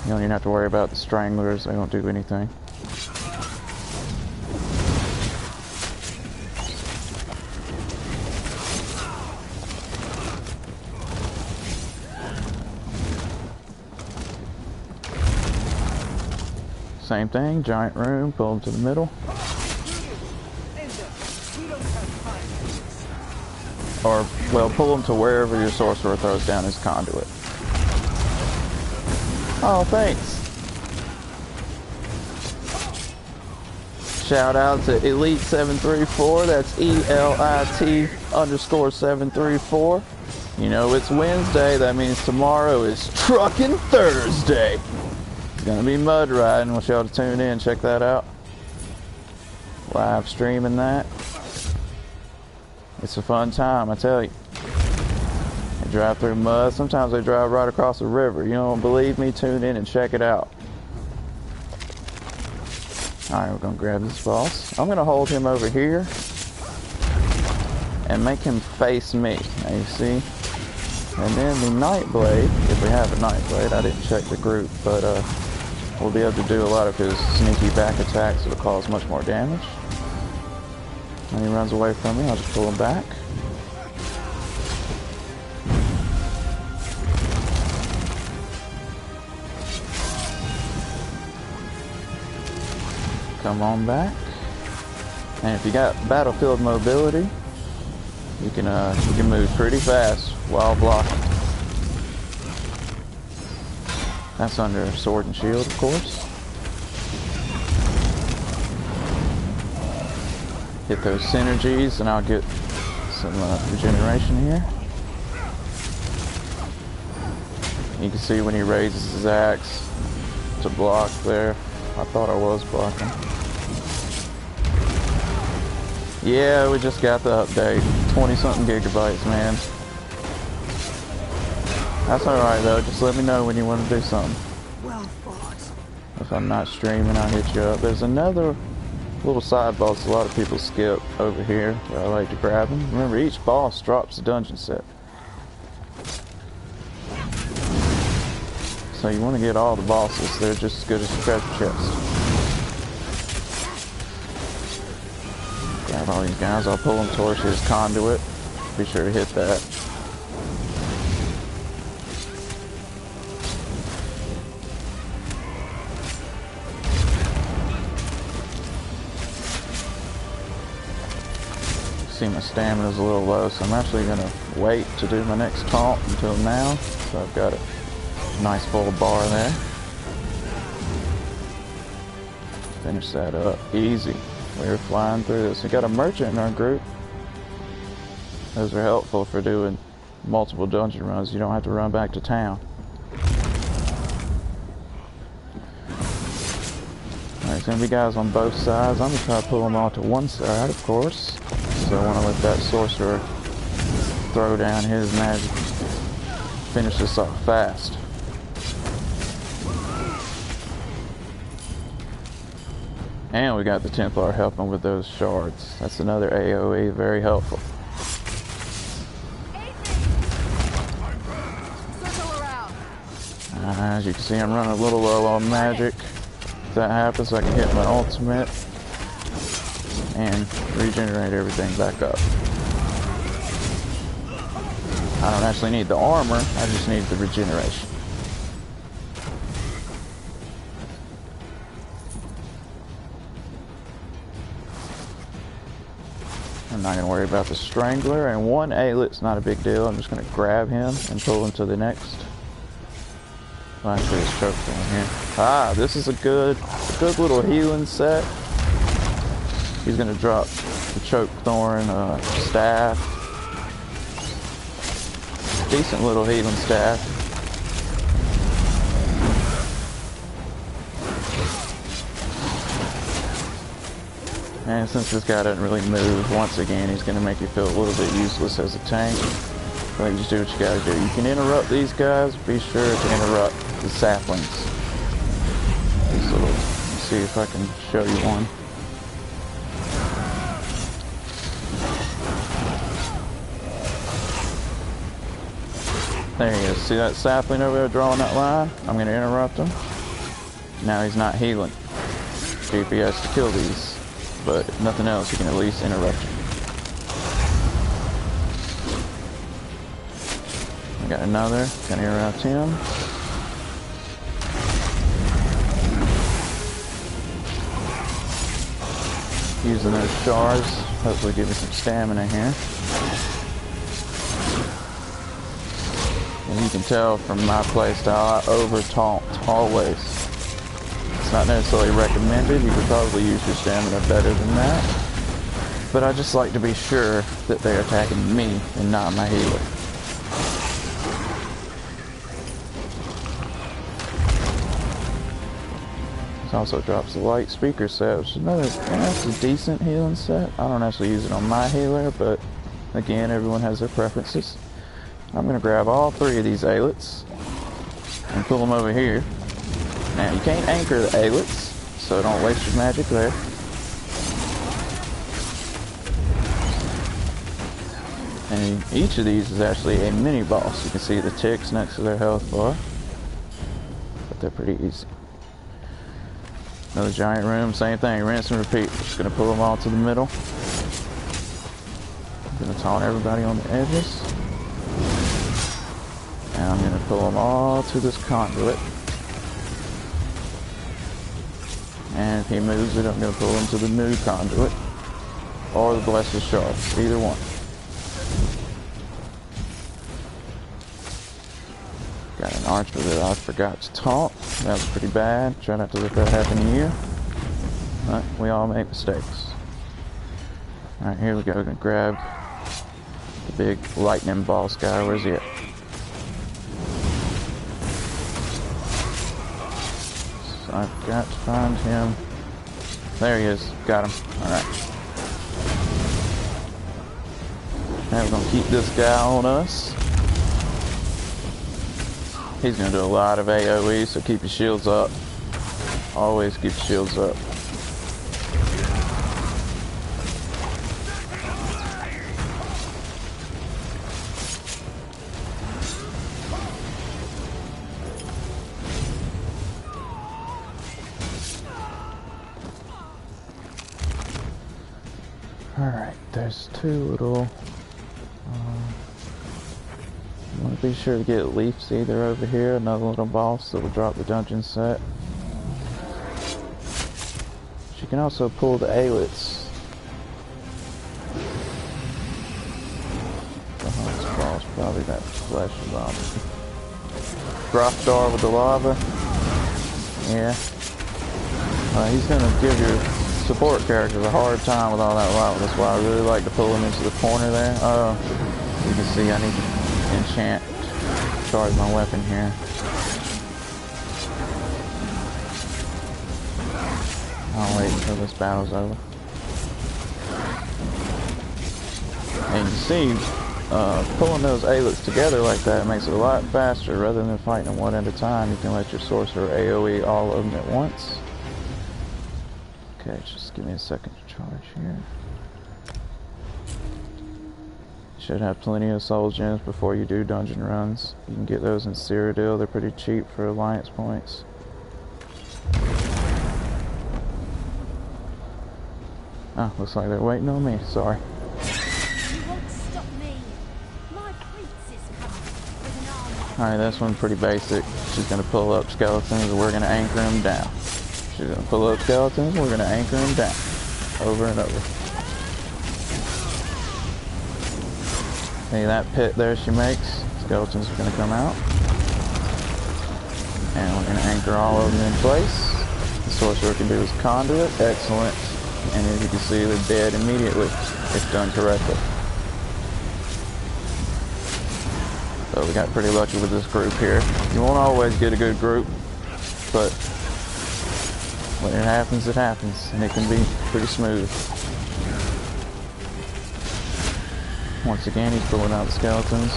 You don't even have to worry about the stranglers. They don't do anything. Same thing, giant room, pull them to the middle. Or, well, pull them to wherever your sorcerer throws down his conduit. Oh, thanks. Shout out to Elite734, that's ELIT_734. You know it's Wednesday, that means tomorrow is Truckin' Thursday. It's gonna be mud riding, want y'all to tune in, check that out. Live streaming that. It's a fun time, I tell you. They drive through mud, sometimes they drive right across the river. You don't believe me? Tune in and check it out. Alright, we're gonna grab this boss. I'm gonna hold him over here and make him face me. Now you see? And then the Nightblade, if we have a Nightblade, I didn't check the group, but we'll be able to do a lot of his sneaky back attacks that'll cause much more damage. When he runs away from me, I'll just pull him back. Come on back. And if you got battlefield mobility, you can move pretty fast while blocking. That's under sword and shield, of course. Hit those synergies and I'll get some regeneration here. You can see when he raises his axe to block there. I thought I was blocking. Yeah, we just got the update. 20-something gigabytes, man. That's alright though, just let me know when you want to do something. Well fought. If I'm not streaming, I'll hit you up. There's another little side boss a lot of people skip over here, but I like to grab them. Remember, each boss drops a dungeon set. So you want to get all the bosses, they're just as good as a treasure chest. Grab all these guys, I'll pull them towards his conduit. Be sure to hit that. See, my stamina's a little low, so I'm actually going to wait to do my next taunt until now. So I've got a nice full bar there. Finish that up. Easy. We're flying through this. We got a merchant in our group. Those are helpful for doing multiple dungeon runs. You don't have to run back to town. Alright, there's going to be guys on both sides. I'm going to try to pull them all to one side, of course. So I want to let that sorcerer throw down his magic. Finish this off fast. And we got the Templar helping with those shards. That's another AoE, very helpful. As you can see, I'm running a little low on magic. If that happens, I can hit my ultimate and regenerate everything back up. I don't actually need the armor, I just need the regeneration. I'm not going to worry about the Strangler, and one Aelit's not a big deal. I'm just going to grab him and pull him to the next. Well, actually, it's choke thorn here. Ah, this is a good little healing set. He's going to drop the choke thorn staff. Decent little healing staff. And since this guy doesn't really move, once again, he's going to make you feel a little bit useless as a tank. But you just do what you got to do. You can interrupt these guys. Be sure to interrupt the saplings. These little, let's see if I can show you one. There he is. See that sapling over there drawing that line? I'm going to interrupt him. Now he's not healing. See if he has to kill these. But if nothing else, you can at least interrupt him. I got another. Gonna interrupt him. Using those shards. Hopefully give me some stamina here. And you can tell from my playstyle, I over taunt always. It's not necessarily recommended. You could probably use your stamina better than that. But I just like to be sure that they're attacking me and not my healer. This also drops the light speaker set, which is another, that's a decent healing set. I don't actually use it on my healer, but again, everyone has their preferences. I'm going to grab all three of these Aelits and pull them over here. Now, you can't anchor the Aelits, so don't waste your magic there. And each of these is actually a mini boss. You can see the ticks next to their health bar, but they're pretty easy. Another giant room, same thing, rinse and repeat. Just going to pull them all to the middle. I'm going to taunt everybody on the edges. And I'm going to pull them all to this conduit. And if he moves it, I'm going to pull him to the new conduit. Or the Blessed Shards, either one. Got an archer that I forgot to taunt. That was pretty bad. Try not to let that happen here. But we all make mistakes. Alright, here we go. We're going to grab the big lightning boss guy. Where's he at? So I've got to find him. There he is. Got him. Alright. Now we're going to keep this guy on us. He's going to do a lot of AoE, so keep your shields up. Always keep your shields up. Alright, there's two little... I want to be sure to get Leaf Seether over here, another little boss that will drop the dungeon set. She can also pull the Aelits. The hardest boss, probably that flesh bomb. Grafdar with the lava. Yeah. He's going to give your support characters a hard time with all that lava. That's why I really like to pull him into the corner there. You can see I need to enchant, charge my weapon here. I'll wait until this battle's over. And you see, pulling those Aelits together like that makes it a lot faster. Rather than fighting them one at a time, you can let your sorcerer AoE all of them at once. Okay, just give me a second to charge here. Should have plenty of soul gems before you do dungeon runs. You can get those in Cyrodiil. They're pretty cheap for alliance points. Oh, looks like they're waiting on me. Sorry. You won't stop me. My prince is coming with an army. Alright, this one's pretty basic. She's going to pull up skeletons and we're going to anchor them down. She's going to pull up skeletons and we're going to anchor them down. Over and over. See that pit there she makes? Skeletons are going to come out. And we're going to anchor all of them in place. The sorcerer can do his conduit. Excellent. And as you can see, they're dead immediately if done correctly. So we got pretty lucky with this group here. You won't always get a good group, but when it happens, and it can be pretty smooth. Once again, he's pulling out the skeletons.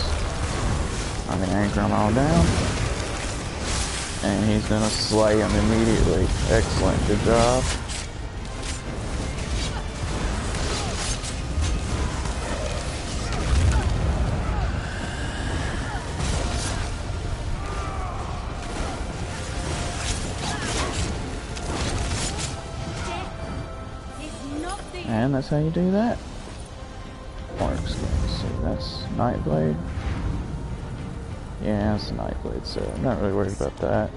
I'm going to anchor them all down. And he's going to slay them immediately. Excellent. Good job. And that's how you do that. Let's see, that's Nightblade. Yeah, that's a Nightblade, so I'm not really worried about that.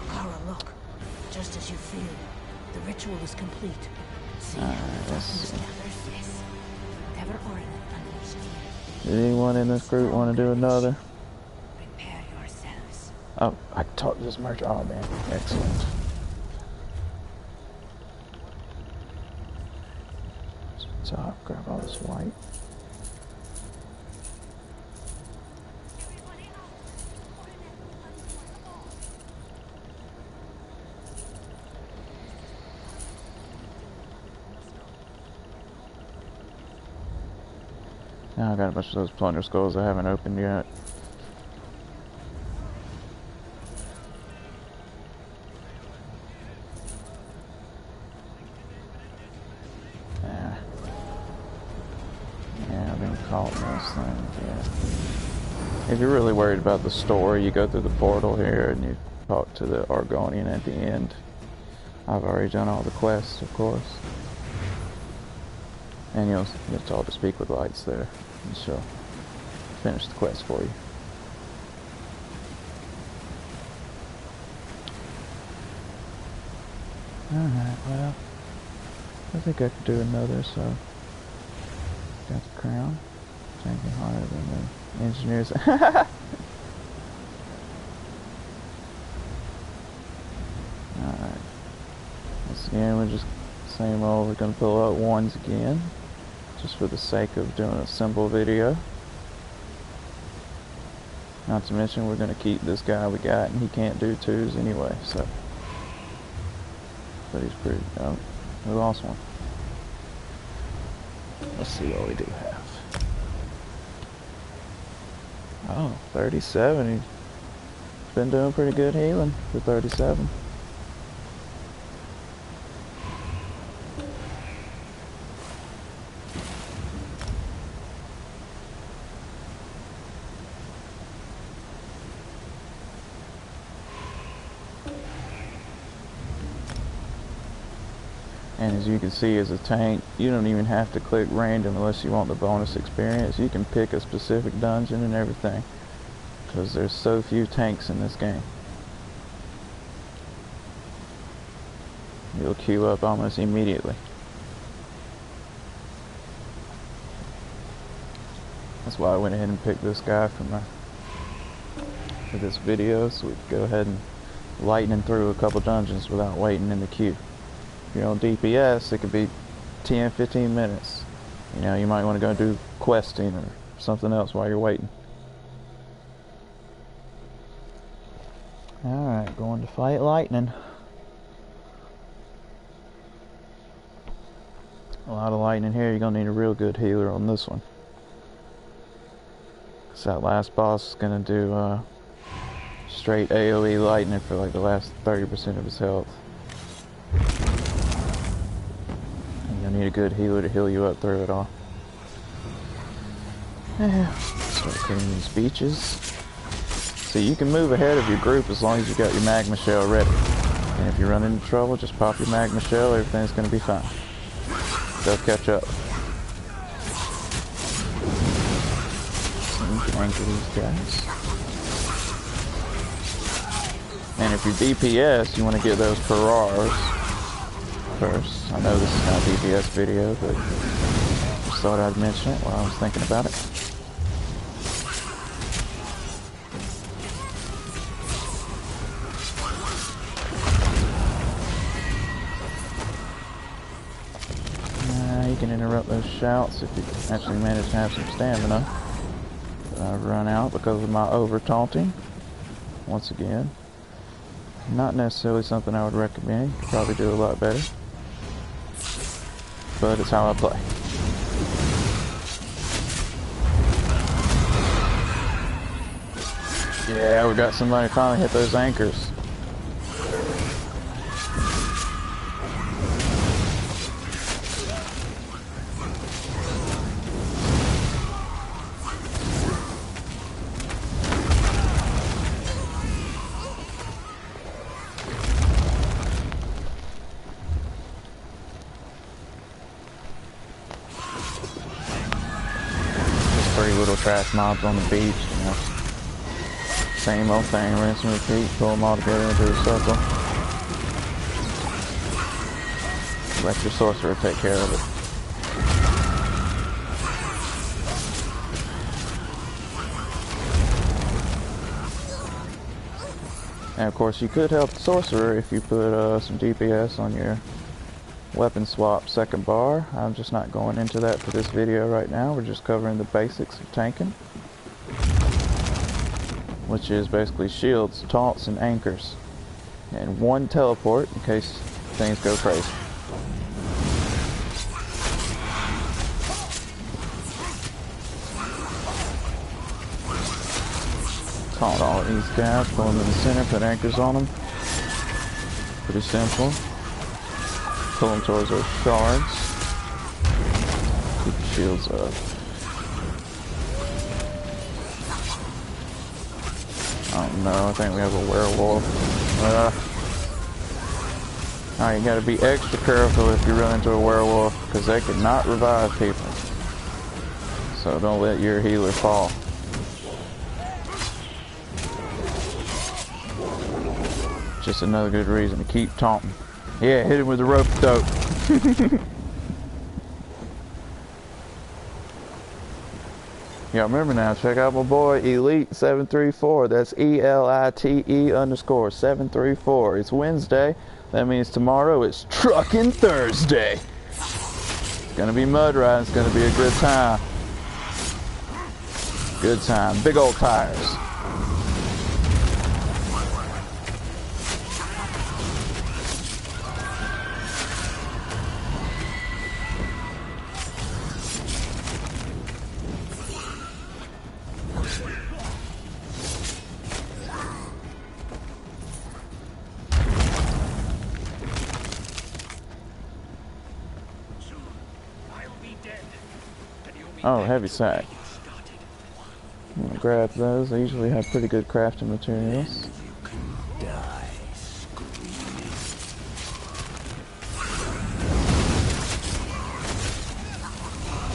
Kara, look. Just as you feared, the ritual is complete. See how Alright, the let's darkness see. gathers? Yes. Whatever Ornament unleashed here. Did anyone in this group want to do another? Prepare yourselves. Oh, I talked to this merchant. Oh man, excellent. Top, grab all this white. Now I got a bunch of those plunder skulls I haven't opened yet. If you're really worried about the story, you go through the portal here and you talk to the Argonian at the end. I've already done all the quests, of course. And you'll get told to speak with Lights there, and she'll finish the quest for you. Alright, well, I think I could do another, so got the crown. Tanking harder than the engineers. Alright. Once again, we're just same old. We're gonna pull out ones again, just for the sake of doing a simple video. Not to mention, we're gonna keep this guy we got, and he can't do twos anyway. So, but he's pretty. Oh, we lost one. Let's see what we do have. Oh, 37. He's been doing pretty good healing for 37. And as you can see, as a tank, you don't even have to click random unless you want the bonus experience. You can pick a specific dungeon and everything, because there's so few tanks in this game. You'll queue up almost immediately. That's why I went ahead and picked this guy for this video, so we could go ahead and lightning through a couple dungeons without waiting in the queue. If you're on DPS, it could be 10-15 minutes. You know, you might want to go do questing or something else while you're waiting. Alright, going to fight lightning. A lot of lightning here. You're going to need a real good healer on this one. Because that last boss is going to do straight AoE lightning for like the last 30% of his health. You'll need a good healer to heal you up through it all. Yeah, start cleaning these beaches. See, you can move ahead of your group as long as you got your magma shell ready. And if you run into trouble, just pop your magma shell, everything's going to be fine. They'll catch up. So you can anchor these guys. And if you're DPS, you want to get those Ferrars. first. I know this is not a DPS video, but just thought I'd mention it while I was thinking about it. You can interrupt those shouts if you actually manage to have some stamina. But I've run out because of my over-taunting. Once again. Not necessarily something I would recommend. Could probably do a lot better. But it's how I play. Yeah, we got somebody finally hit those anchors. Little trash mobs on the beach, you know. Same old thing, rinse and repeat, pull them all together into a circle. Let your sorcerer take care of it. And of course you could help the sorcerer if you put some DPS on your weapon swap second bar. I'm just not going into that for this video right now. We're just covering the basics of tanking, which is basically shields, taunts, and anchors, and one teleport in case things go crazy. Taunt all of these guys, pull them in the center, put anchors on them. Pretty simple. Pull them towards those shards. Keep the shields up. Oh no, I think we have a werewolf. Alright, you gotta be extra careful if you run into a werewolf, because they cannot revive people. So don't let your healer fall. Just another good reason to keep taunting. Yeah, hit him with the rope dope. Y'all remember now, check out my boy Elite734. That's ELITE_734. It's Wednesday. That means tomorrow it's Truckin' Thursday. It's gonna be mud riding. It's gonna be a good time. Good time. Big old tires. Oh, heavy sack. I'm gonna grab those. They usually have pretty good crafting materials.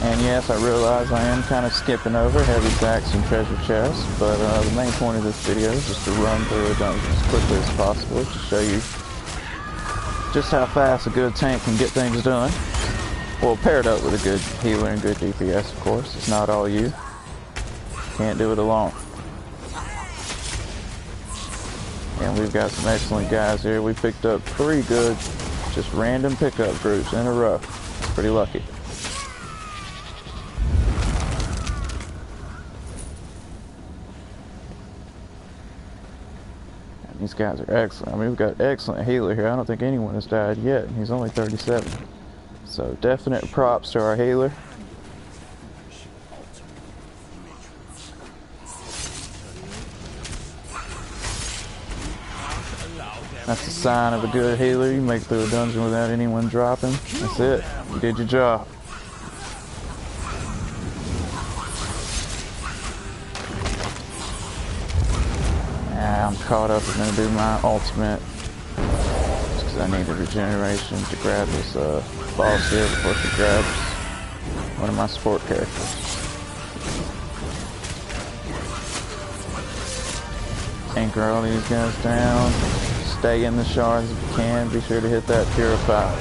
And yes, I realize I am kind of skipping over heavy sacks and treasure chests, but the main point of this video is just to run through a dungeon as quickly as possible to show you just how fast a good tank can get things done. Well, paired up with a good healer and good DPS, of course. It's not all you. Can't do it alone. And we've got some excellent guys here. We picked up 3 good, just random pickup groups in a row. Pretty lucky. And these guys are excellent. I mean, we've got an excellent healer here. I don't think anyone has died yet, and he's only 37. So definite props to our healer. That's a sign of a good healer. You make it through a dungeon without anyone dropping. That's it. You did your job. I'm caught up. I'm going to do my ultimate. Just because I need the regeneration to grab this boss here before she grabs one of my support characters. Anchor all these guys down. Stay in the shards if you can. Be sure to hit that purify.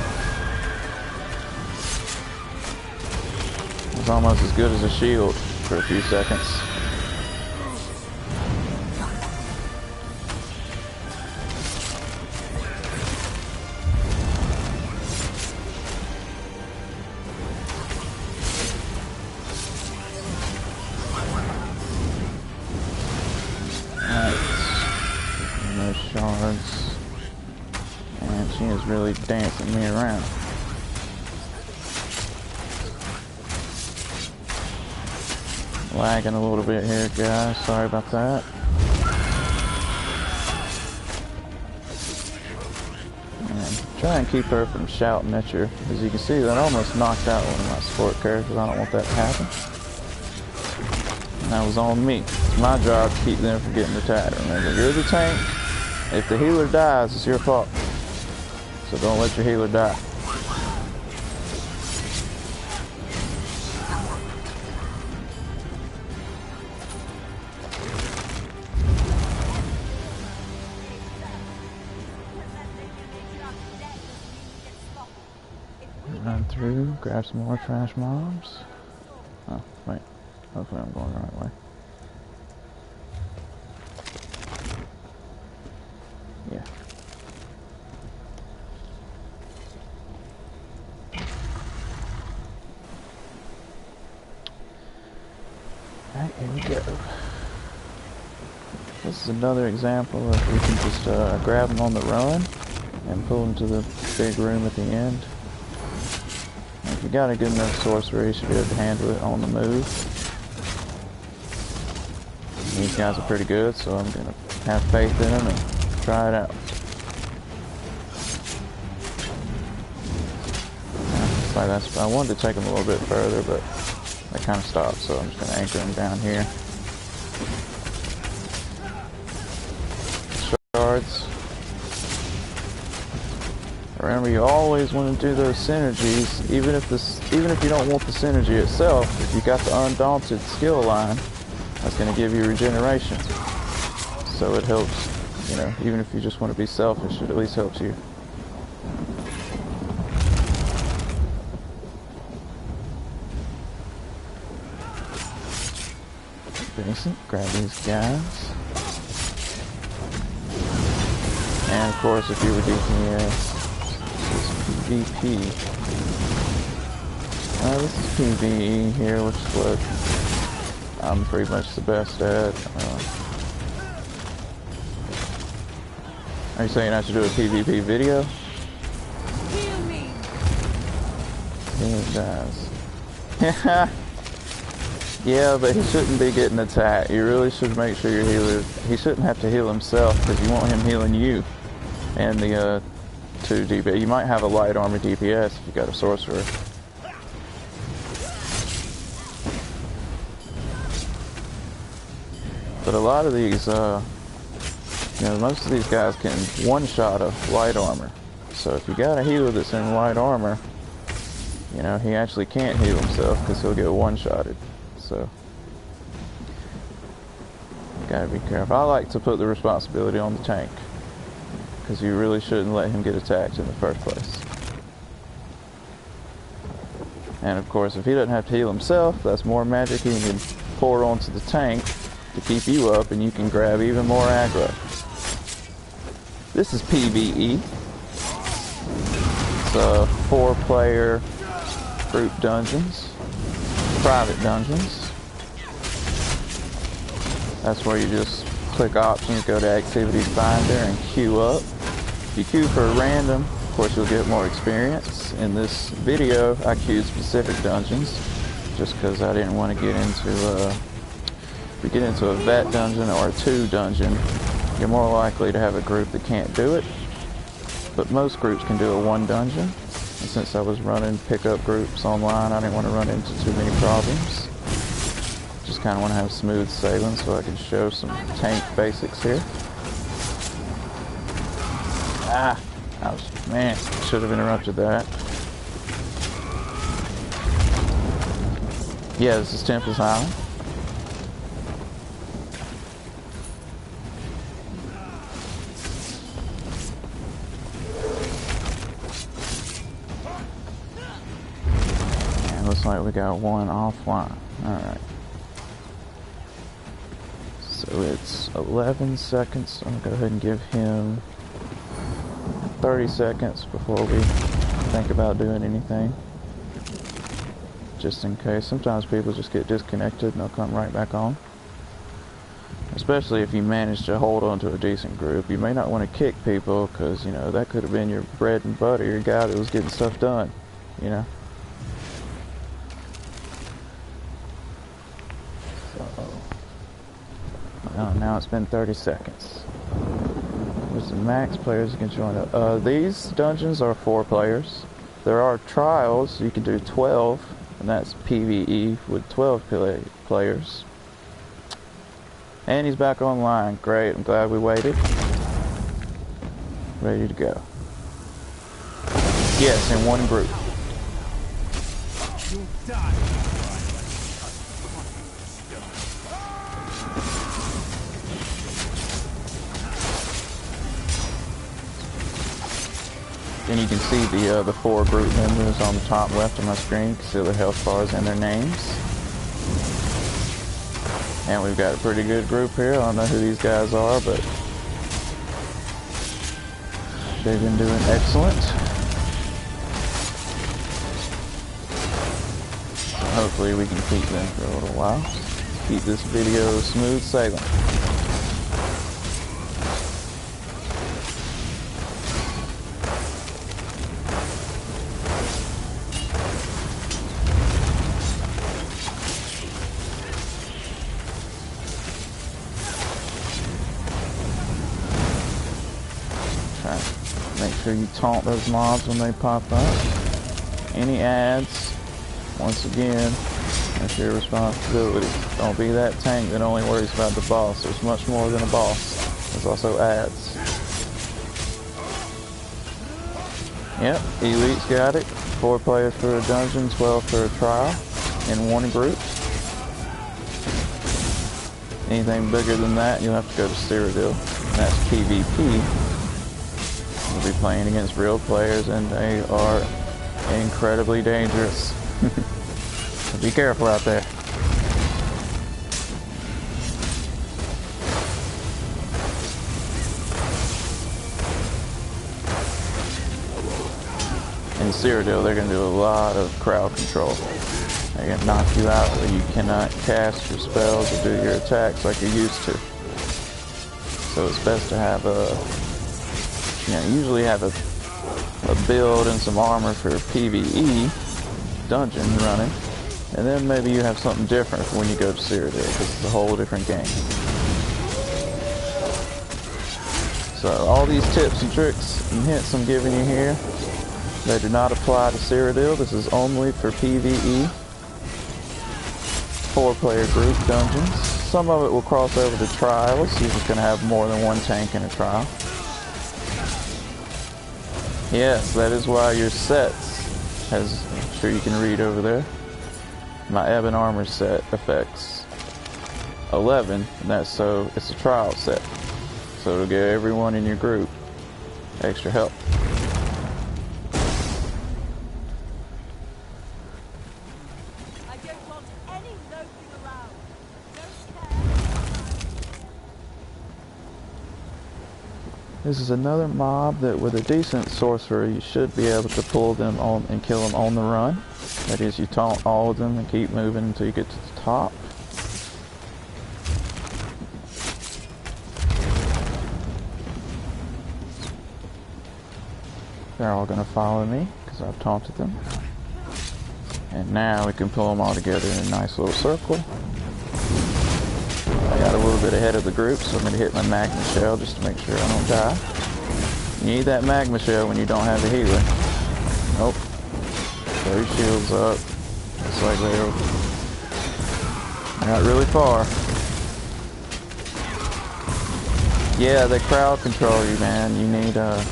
It's almost as good as a shield for a few seconds. Shards, and she is really dancing me around. Lagging a little bit here, guys. Sorry about that. And try and keep her from shouting at you. As you can see, that almost knocked out one of my support characters. I don't want that to happen. And that was on me. It's my job to keep them from getting attacked. Remember, you're the tank. If the healer dies, it's your fault. So don't let your healer die. Run through, grab some more trash mobs. Oh, wait. Hopefully I'm going the right way. Yeah. Alright, here we go. This is another example of we can just grab them on the run and pull them to the big room at the end. And if you got a good enough sorcerer, you should be able to handle it on the move. And these guys are pretty good, so I'm gonna have faith in them and try it out. Like that's, I wanted to take them a little bit further, but they kind of stopped, so I'm just going to anchor them down here. Shards. Remember, you always want to do those synergies, even if you don't want the synergy itself. If you got the Undaunted skill line, that's going to give you regeneration. So it helps. You know, even if you just want to be selfish, it at least helps you. Decent. Grab these guys. And of course, if you were DPS, this is PvP. This is PvE here, which is what I'm pretty much the best at. Are you saying I should do a PvP video? Heal me. He dies. Yeah, but he shouldn't be getting attacked. You really should make sure your healer... He shouldn't have to heal himself because you want him healing you. And the 2 DPS. You might have a light armor DPS if you got a sorcerer. But a lot of these, you know, most of these guys can one-shot a light armor. So if you got a healer that's in light armor, you know, he actually can't heal himself because he'll get one-shotted. So, you gotta be careful. I like to put the responsibility on the tank, because you really shouldn't let him get attacked in the first place. And of course, if he doesn't have to heal himself, that's more magic he can pour onto the tank to keep you up, and you can grab even more aggro. This is PvE. It's 4-player group dungeons. Private dungeons. That's where you just click options, go to Activities Finder, and queue up. If you queue for random, of course you'll get more experience. In this video, I queued specific dungeons, just because I didn't want to get into if you get into a vet dungeon or a 2 dungeon, you're more likely to have a group that can't do it. But most groups can do a 1 dungeon. And since I was running pickup groups online, I didn't want to run into too many problems. Just kind of want to have smooth sailing so I can show some tank basics here. Ah! Man, should have interrupted that. Yeah, this is Tempest Island. looks like we got one offline. Alright. So it's 11 seconds. I'm gonna go ahead and give him 30 seconds before we think about doing anything. Just in case. Sometimes people just get disconnected and they'll come right back on. Especially if you manage to hold on to a decent group. You may not want to kick people because, you know, that could have been your bread and butter, your guy that was getting stuff done, you know. So, now it's been 30 seconds. There's the max players you can join. These dungeons are 4 players. There are trials, you can do 12, and that's PvE with 12 players. And he's back online. Great, I'm glad we waited. Ready to go. Yes, in one group. You'll die. And you can see the 4 group members on the top left of my screen. You can see their health bars and their names. And we've got a pretty good group here. I don't know who these guys are, but they've been doing excellent. Hopefully we can keep them for a little while. Keep this video smooth sailing. Make sure you taunt those mobs when they pop up. Any ads, once again, that's your responsibility. Don't be that tank that only worries about the boss. There's much more than a boss. There's also ads. Yep, Elite's got it. 4 players for a dungeon, 12 for a trial in one group. Anything bigger than that, you'll have to go to Cyrodiil. And that's PvP. We'll be playing against real players, and they are incredibly dangerous. So be careful out there. In Cyrodiil, they're going to do a lot of crowd control. They're going to knock you out where you cannot cast your spells or do your attacks like you're used to. So it's best to have usually have a build and some armor for PvE dungeon running, and then maybe you have something different for when you go to Cyrodiil, because it's a whole different game. So all these tips and tricks and hints I'm giving you here, they do not apply to Cyrodiil. This is only for PvE, 4-player group dungeons. Some of it will cross over to trials. You're just going to have more than one tank in a trial. Yes, that is why your sets, as I'm sure you can read over there, my Ebon Armor set affects 11, and that's so it's a trial set. So it'll give everyone in your group extra help. I don't want any loafing around. Don't care. This is another mob that with a decent sorcerer you should be able to pull them on and kill them on the run. That is, you taunt all of them and keep moving until you get to the top. They're all going to follow me because I've taunted them. And now we can pull them all together in a nice little circle. I got a little bit ahead of the group, so I'm going to hit my magma shell just to make sure I don't die. You need that magma shell when you don't have a healer. Nope. Throw your shields up. Looks like they're not really far. Yeah, they crowd control you, man. You need it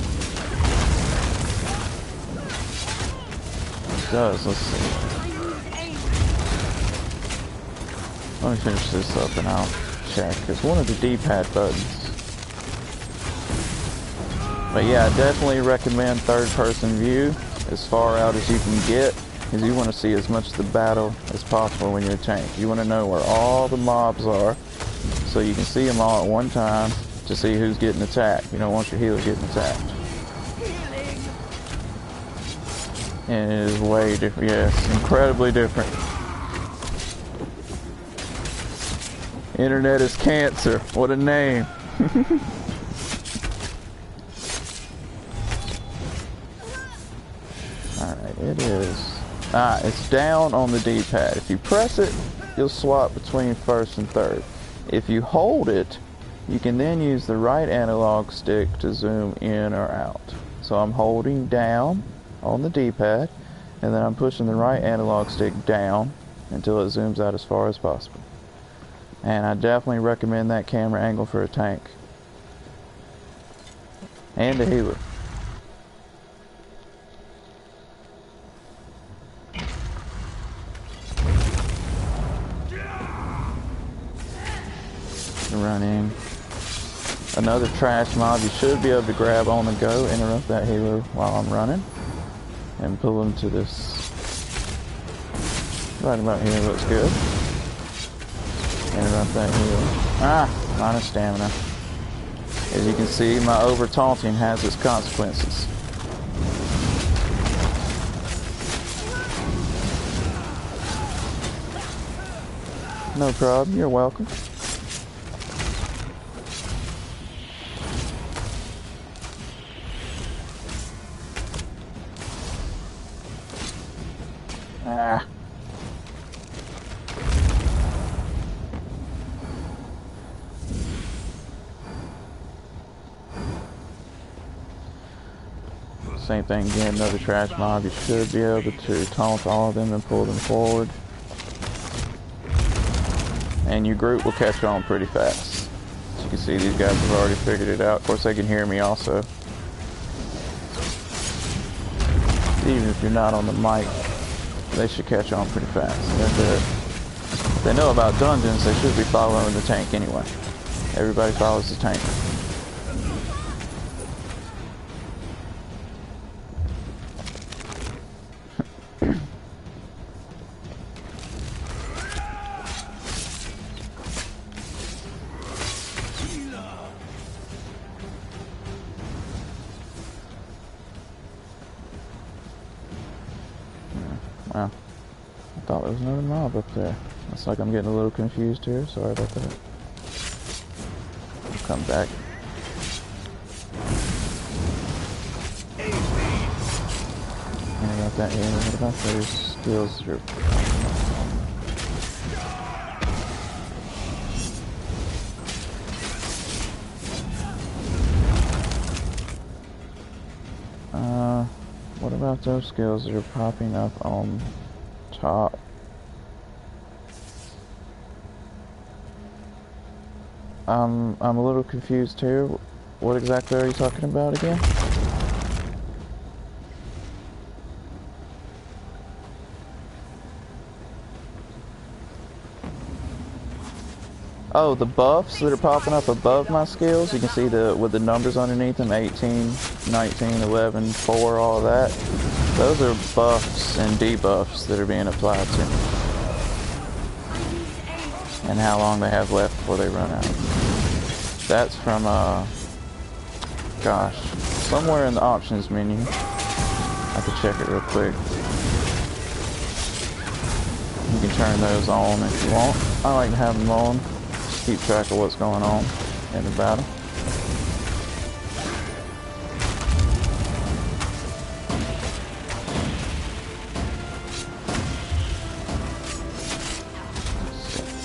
does. Let's see. Let me finish this up and I'll check. It's one of the D-pad buttons. But yeah, I definitely recommend third-person view as far out as you can get. is you want to see as much of the battle as possible when you're a tank. You want to know where all the mobs are, so you can see them all at one time to see who's getting attacked. You don't want your healer getting attacked. And it is way different. Yes, incredibly different. Internet is cancer. What a name. Alright, it is. It's down on the D-pad. If you press it, you'll swap between first and third. If you hold it, you can then use the right analog stick to zoom in or out. So I'm holding down on the D-pad, and then I'm pushing the right analog stick down until it zooms out as far as possible. And I definitely recommend that camera angle for a tank. And a healer. Running. Another trash mob you should be able to grab on the go, interrupt that healer while I'm running, and pull him to this. Right about here looks good. Interrupt that healer. Minus stamina. As you can see, my over taunting has its consequences. No problem, you're welcome. Same thing again, another trash mob. You should be able to taunt all of them and pull them forward. And your group will catch on pretty fast. As you can see, these guys have already figured it out. Of course, they can hear me also. Even if you're not on the mic, they should catch on pretty fast. If they know about dungeons, they should be following the tank anyway. Everybody follows the tank. Wow. I thought there was another mob up there. Looks like I'm getting a little confused here. Sorry about that. I'll come back. And about that here. What about those skills? What about those skills that are popping up on top? I'm a little confused here. What exactly are you talking about again? Oh, the buffs that are popping up above my skills. You can see with the numbers underneath them, 18, 19, 11, 4, all of that. Those are buffs and debuffs that are being applied to me. And how long they have left before they run out. That's from, gosh, somewhere in the options menu. I have to check it real quick. You can turn those on if you want. I like to have them on. Keep track of what's going on in the battle.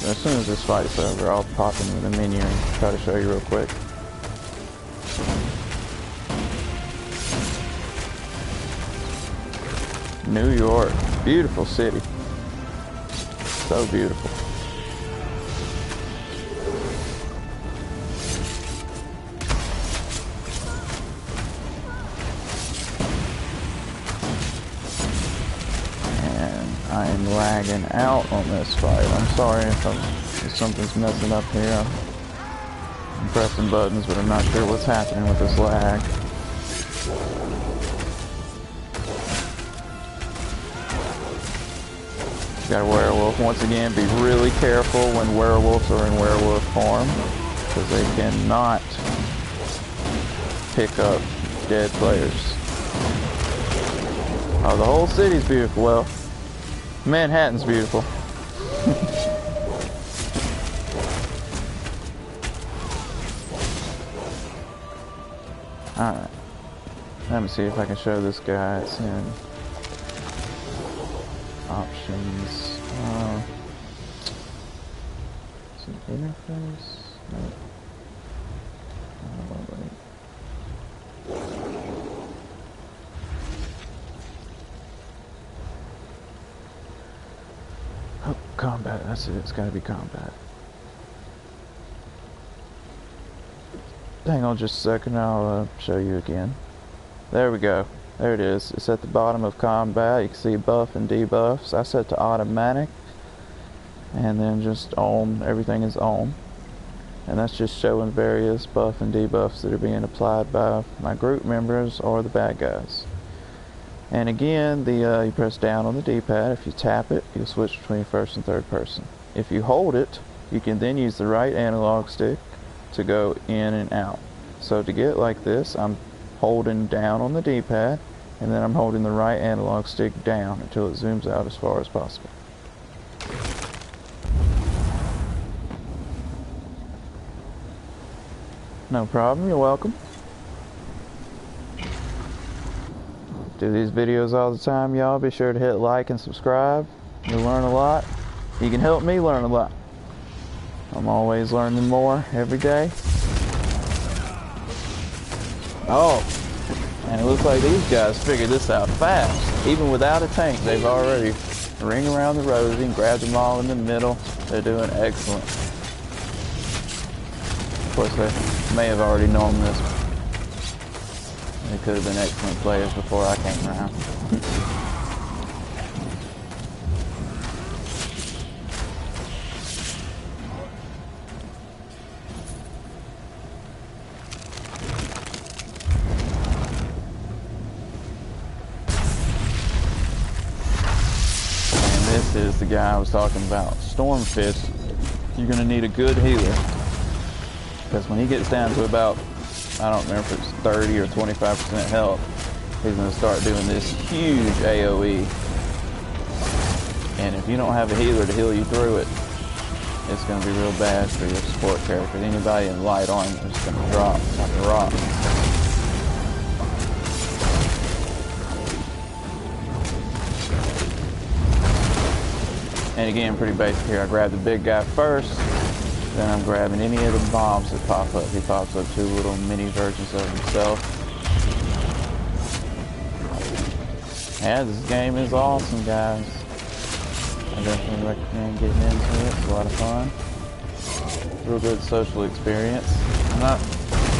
As soon as this fight's over, I'll pop into the menu and try to show you real quick. New York, beautiful city. So beautiful. I am lagging out on this fight. I'm sorry if something's messing up here. I'm pressing buttons, but I'm not sure what's happening with this lag. Got a werewolf. Once again, be really careful when werewolves are in werewolf form, because they cannot pick up dead players. Oh, the whole city's beautiful. Well, Manhattan's beautiful. Alright. Let me see if I can show this guy. It's in options. Is it interface? No. Wait. Oh, combat. That's it. It's gotta be combat. Hang on just a second. I'll show you again. There we go. There it is. It's at the bottom of combat. You can see buff and debuffs. I set to automatic. And then just on. Everything is on. And that's just showing various buff and debuffs that are being applied by my group members or the bad guys. And again, you press down on the D-pad. If you tap it, you'll switch between first and third person. If you hold it, you can then use the right analog stick to go in and out. So to get like this, I'm holding down on the D-pad, and then I'm holding the right analog stick down until it zooms out as far as possible. No problem, you're welcome. Do these videos all the time, y'all. Be sure to hit like and subscribe. You'll learn a lot. You can help me learn a lot. I'm always learning more every day. Oh, and it looks like these guys figured this out fast. Even without a tank, they've already ring around the rosy and grabbed them all in the middle. They're doing excellent. Of course, they may have already known this. They could have been excellent players before I came around. And this is the guy I was talking about. Stormfist. You're going to need a good healer. Because when he gets down to about, I don't remember if it's 30 or 25% health, he's going to start doing this huge AoE. And if you don't have a healer to heal you through it, it's going to be real bad for your support character. Anybody in light armor is going to drop like a rock. And again, pretty basic here. I grab the big guy first. Then I'm grabbing any of the mobs that pop up. He pops up two little mini versions of himself. Yeah, this game is awesome, guys. I definitely recommend getting into it. It's a lot of fun. Real good social experience. I'm not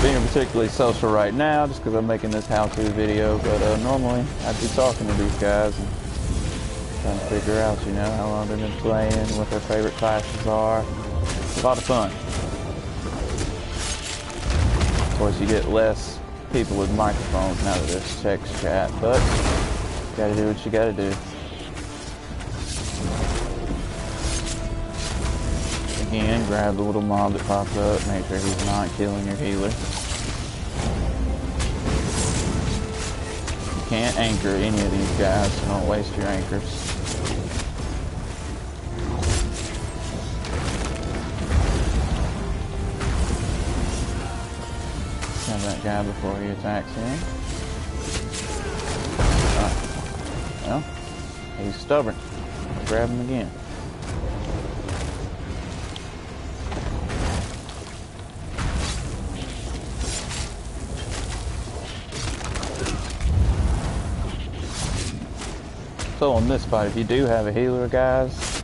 being particularly social right now just because I'm making this how-to video, but normally I'd be talking to these guys and trying to figure out, you know, how long they've been playing, what their favorite classes are. It's a lot of fun. Of course, you get less people with microphones now that there's text chat, but you gotta do what you gotta do. Again, grab the little mob that pops up, make sure he's not killing your healer. You can't anchor any of these guys, so don't waste your anchors. That guy before he attacks him. Well, he's stubborn. I'll grab him again. So on this fight, if you do have a healer, guys,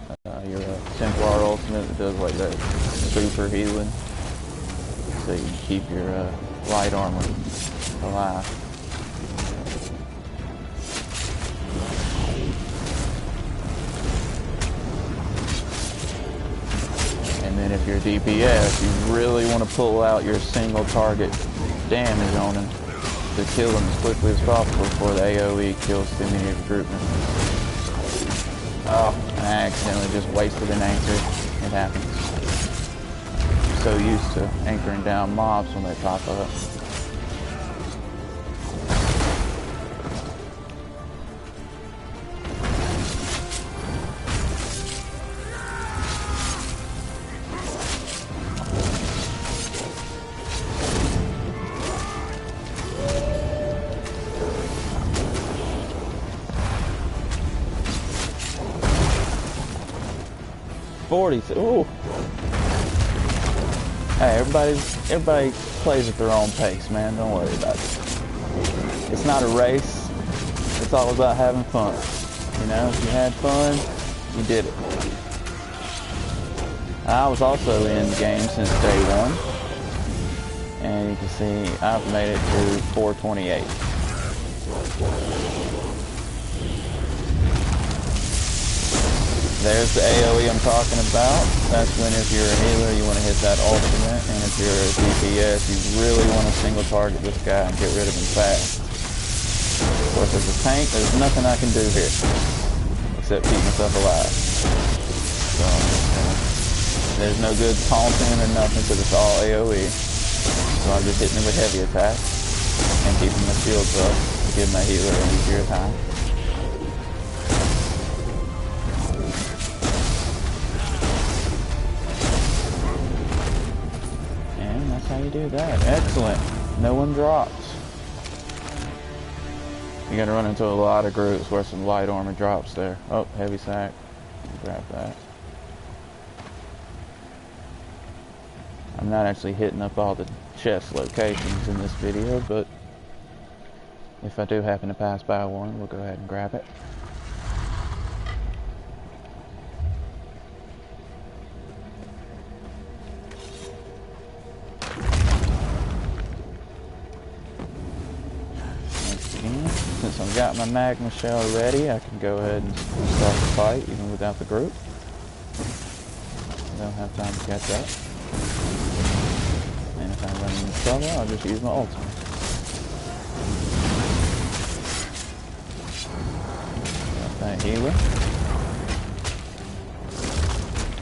you're a Templar Ultimate that does like that super healing, so you can keep your light armor alive. And then if you're DPS, you really want to pull out your single target damage on him to kill him as quickly as possible before the AoE kills too many of your group members. Oh, I accidentally just wasted an anchor. It happens. I'm so used to anchoring down mobs when they pop up. Ooh. Hey, everybody plays at their own pace, man. Don't worry about it. It's not a race. It's all about having fun. You know, if you had fun, you did it. I was also in the game since day one, and you can see I've made it to 428. There's the AoE I'm talking about. That's when if you're a healer, you want to hit that ultimate, and if you're a DPS, you really want to single target this guy and get rid of him fast. Of course, as a tank, there's nothing I can do here, except keep myself alive. So, there's no good taunting or nothing, because it's all AoE. So I'm just hitting him with heavy attacks, and keeping my shields up to give my healer an easier time. How you do that? Excellent. No one drops. You're gonna run into a lot of groups where some light armor drops there. Oh, heavy sack. Grab that. I'm not actually hitting up all the chest locations in this video, but if I do happen to pass by one, we'll go ahead and grab it. Since I've got my magma shell ready, I can go ahead and start the fight even without the group. I don't have time to catch up. And if I run into trouble, I'll just use my ultimate. Got that healer.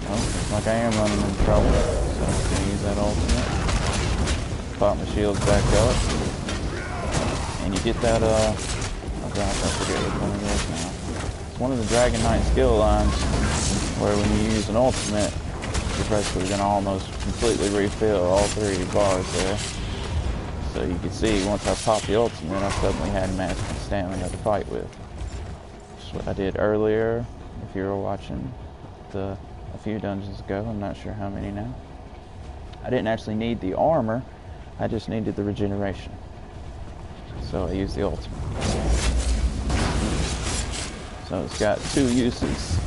Oh, looks like I am running into trouble, so I'm going to use that ultimate. Pop my shields back up. And you get that, oh gosh, I forget which one it is now. It's one of the Dragon Knight skill lines where when you use an ultimate, you're basically going to almost completely refill all 3 bars there. So you can see once I popped the ultimate, I suddenly had maximum stamina to fight with. That's what I did earlier, if you were watching a few dungeons ago. I'm not sure how many now. I didn't actually need the armor, I just needed the regeneration. So I used the ultimate. So it's got 2 uses.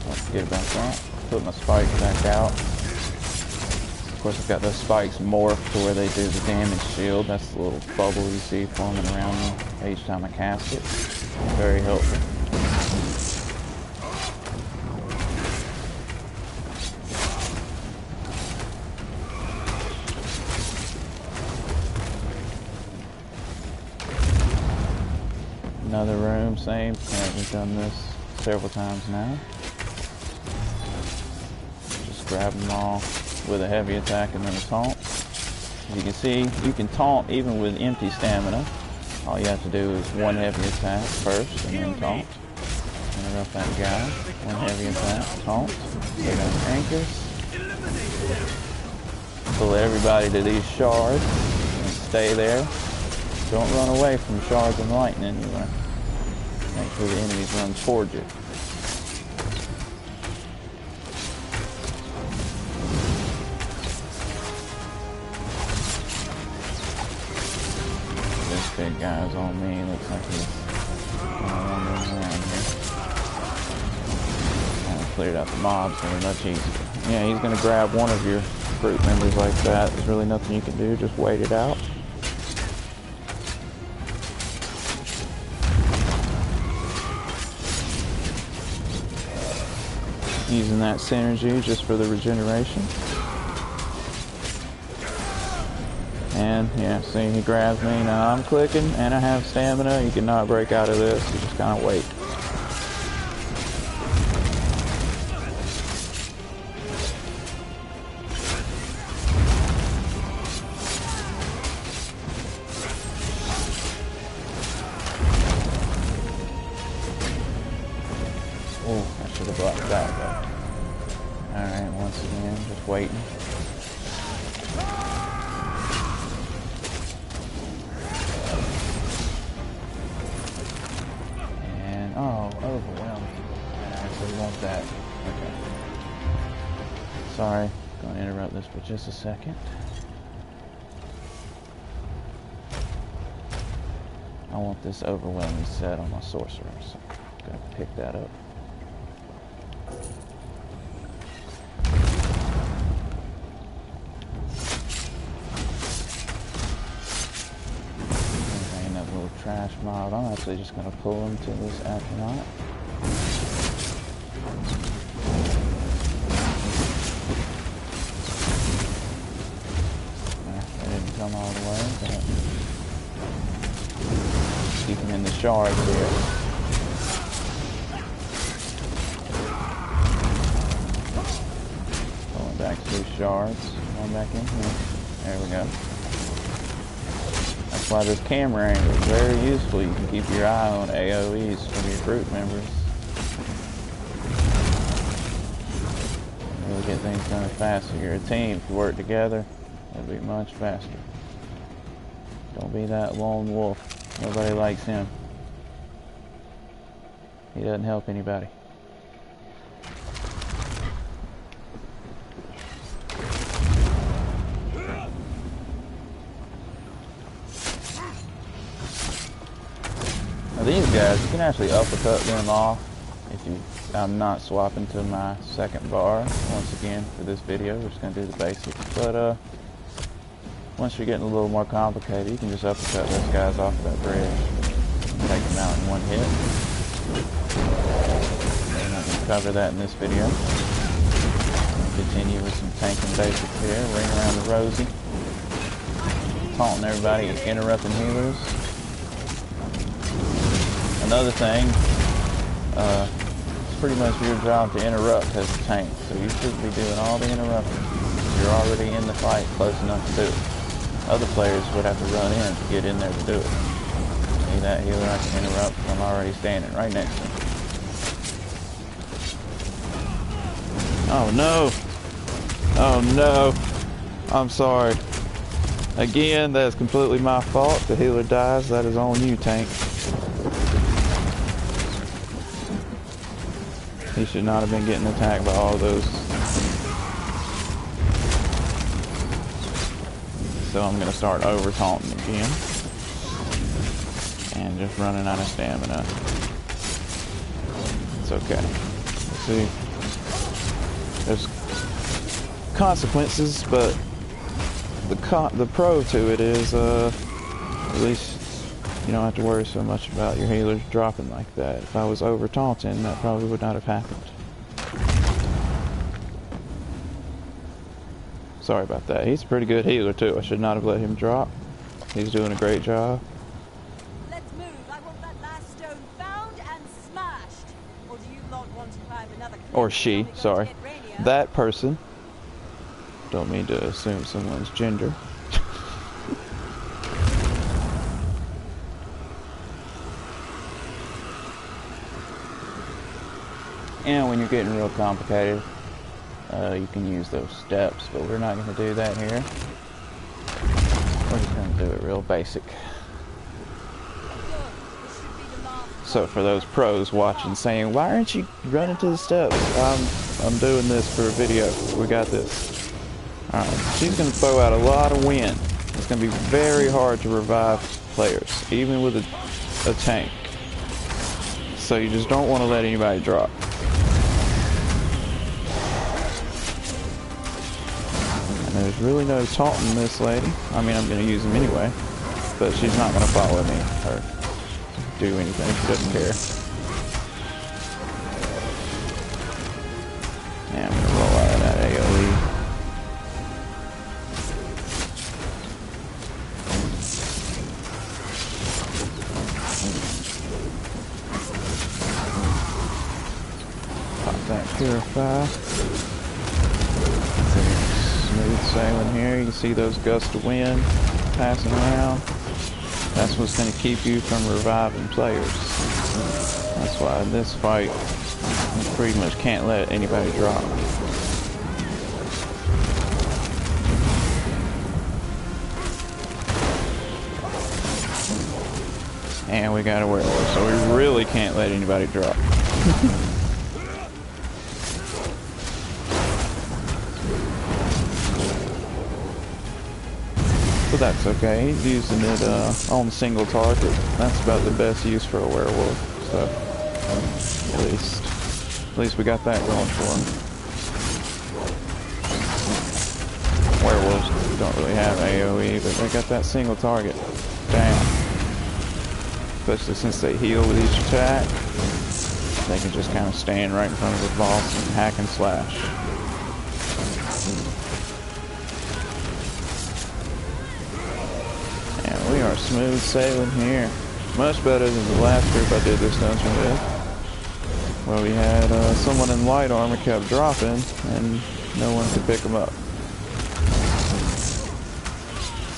Don't forget about that. Put my spikes back out. Of course, I've got those spikes morphed to where they do the damage shield. That's the little bubble you see forming around me each time I cast it. Very helpful. Another room, same. We've done this several times now. Just grab them all with a heavy attack and then a taunt. As you can see, you can taunt even with empty stamina. All you have to do is 1 heavy attack first and then taunt. Interrupt that guy. 1 heavy attack, taunt. Take out the anchors. Pull everybody to these shards and stay there. Don't run away from shards and lightning. You want to make sure the enemies run towards you. This big guy's on me. Looks like he's wandering around here. Kind of cleared out the mobs, so they're much easier. Yeah, he's going to grab one of your group members like that. There's really nothing you can do. Just wait it out. Using that synergy just for the regeneration. And yeah, see, he grabs me. Now I'm clicking and I have stamina. You cannot break out of this. You just kind of wait. should have blocked that, but... Alright, once again, just waiting. And, oh, overwhelmed. I actually want that. Okay. Sorry, gonna interrupt this for just a second. I want this overwhelming set on my sorcerer, so I'm gonna pick that up. Ain't that little trash mob. I'm actually just gonna pull him to this astronaut. That didn't come all the way, but keep him in the shards here. Going back to these shards. Going back in here. There we go. That's why this camera angle is very useful. You can keep your eye on AoEs from your group members. Really get things done faster. You're a team. If you work together, it'll be much faster. Don't be that lone wolf. Nobody likes him. He doesn't help anybody. Now these guys, you can actually uppercut them off if you... I'm not swapping to my second bar once again for this video. We're just going to do the basics. But once you're getting a little more complicated, you can just uppercut those guys off of that bridge. Take them out in one hit. I'm not going to cover that in this video. Continue with some tanking basics here. Ring around the Rosie. Taunting everybody, interrupting healers. Another thing, it's pretty much your job to interrupt as a tank. So you should be doing all the interrupting. You're already in the fight, close enough to do it. Other players would have to run in to get in there to do it. See that healer I can interrupt? I'm already standing right next to him. Oh no! Oh no! I'm sorry. Again, that's completely my fault. The healer dies, that is on you, tank. He should not have been getting attacked by all those. So I'm going to start over taunting again. And just running out of stamina. It's okay. See, there's consequences, but the pro to it is at least you don't have to worry so much about your healers dropping like that. If I was over taunting, that probably would not have happened. Sorry about that. He's a pretty good healer too. I should not have let him drop. He's doing a great job. Let's move. I want that last stone found and smashed. Or do you not want to climb another cliff? Or she, sorry. That person. Don't mean to assume someone's gender. And when you're getting real complicated, you can use those steps, but we're not going to do that here. We're just going to do it real basic. So for those pros watching saying, why aren't you running to the steps? I'm doing this for a video. We got this. Alright, she's going to throw out a lot of wind. It's going to be very hard to revive players, even with a tank. So you just don't want to let anybody drop. There's really no taunting this lady. I mean, I'm going to use him anyway, but she's not going to follow me or do anything. She doesn't care. Yeah, I'm going to roll out of that AoE. Pop that purify. Smooth sailing here. You see those gusts of wind passing around. That's what's going to keep you from reviving players. That's why in this fight You pretty much can't let anybody drop. And we got a werewolf, so we really can't let anybody drop. But that's okay. He's using it on single target. That's about the best use for a werewolf. So at least we got that going for him. Werewolves don't really have AoE, but they got that single target. Damn. Especially since they heal with each attack, they can just kind of stand right in front of the boss and hack and slash. And we are smooth sailing here. Much better than the last group I did this dungeon with, where we had someone in light armor kept dropping and no one could pick them up.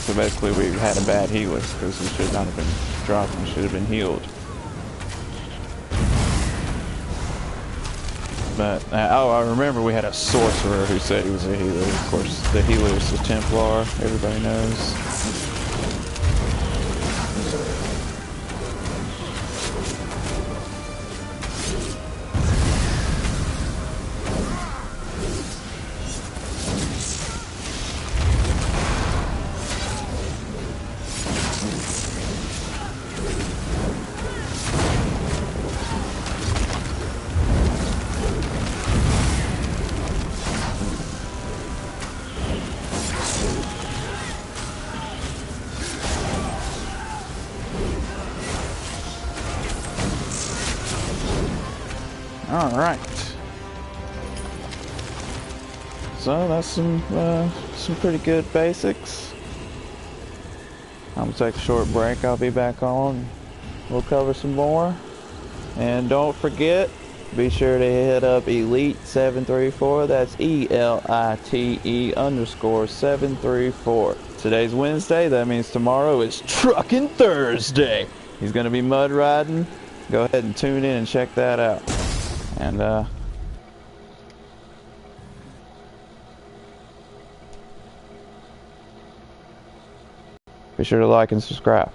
So basically we had a bad healer because we should not have been dropping, we should have been healed. But, oh, I remember we had a sorcerer who said he was a healer. Of course, the healer is the Templar, everybody knows. Alright. So that's some pretty good basics. I'm gonna take a short break, I'll be back on. We'll cover some more. And don't forget, be sure to hit up Elite734, that's ELITE_734. Today's Wednesday, that means tomorrow is Truckin' Thursday. He's gonna be mud riding. Go ahead and tune in and check that out. And be sure to like and subscribe.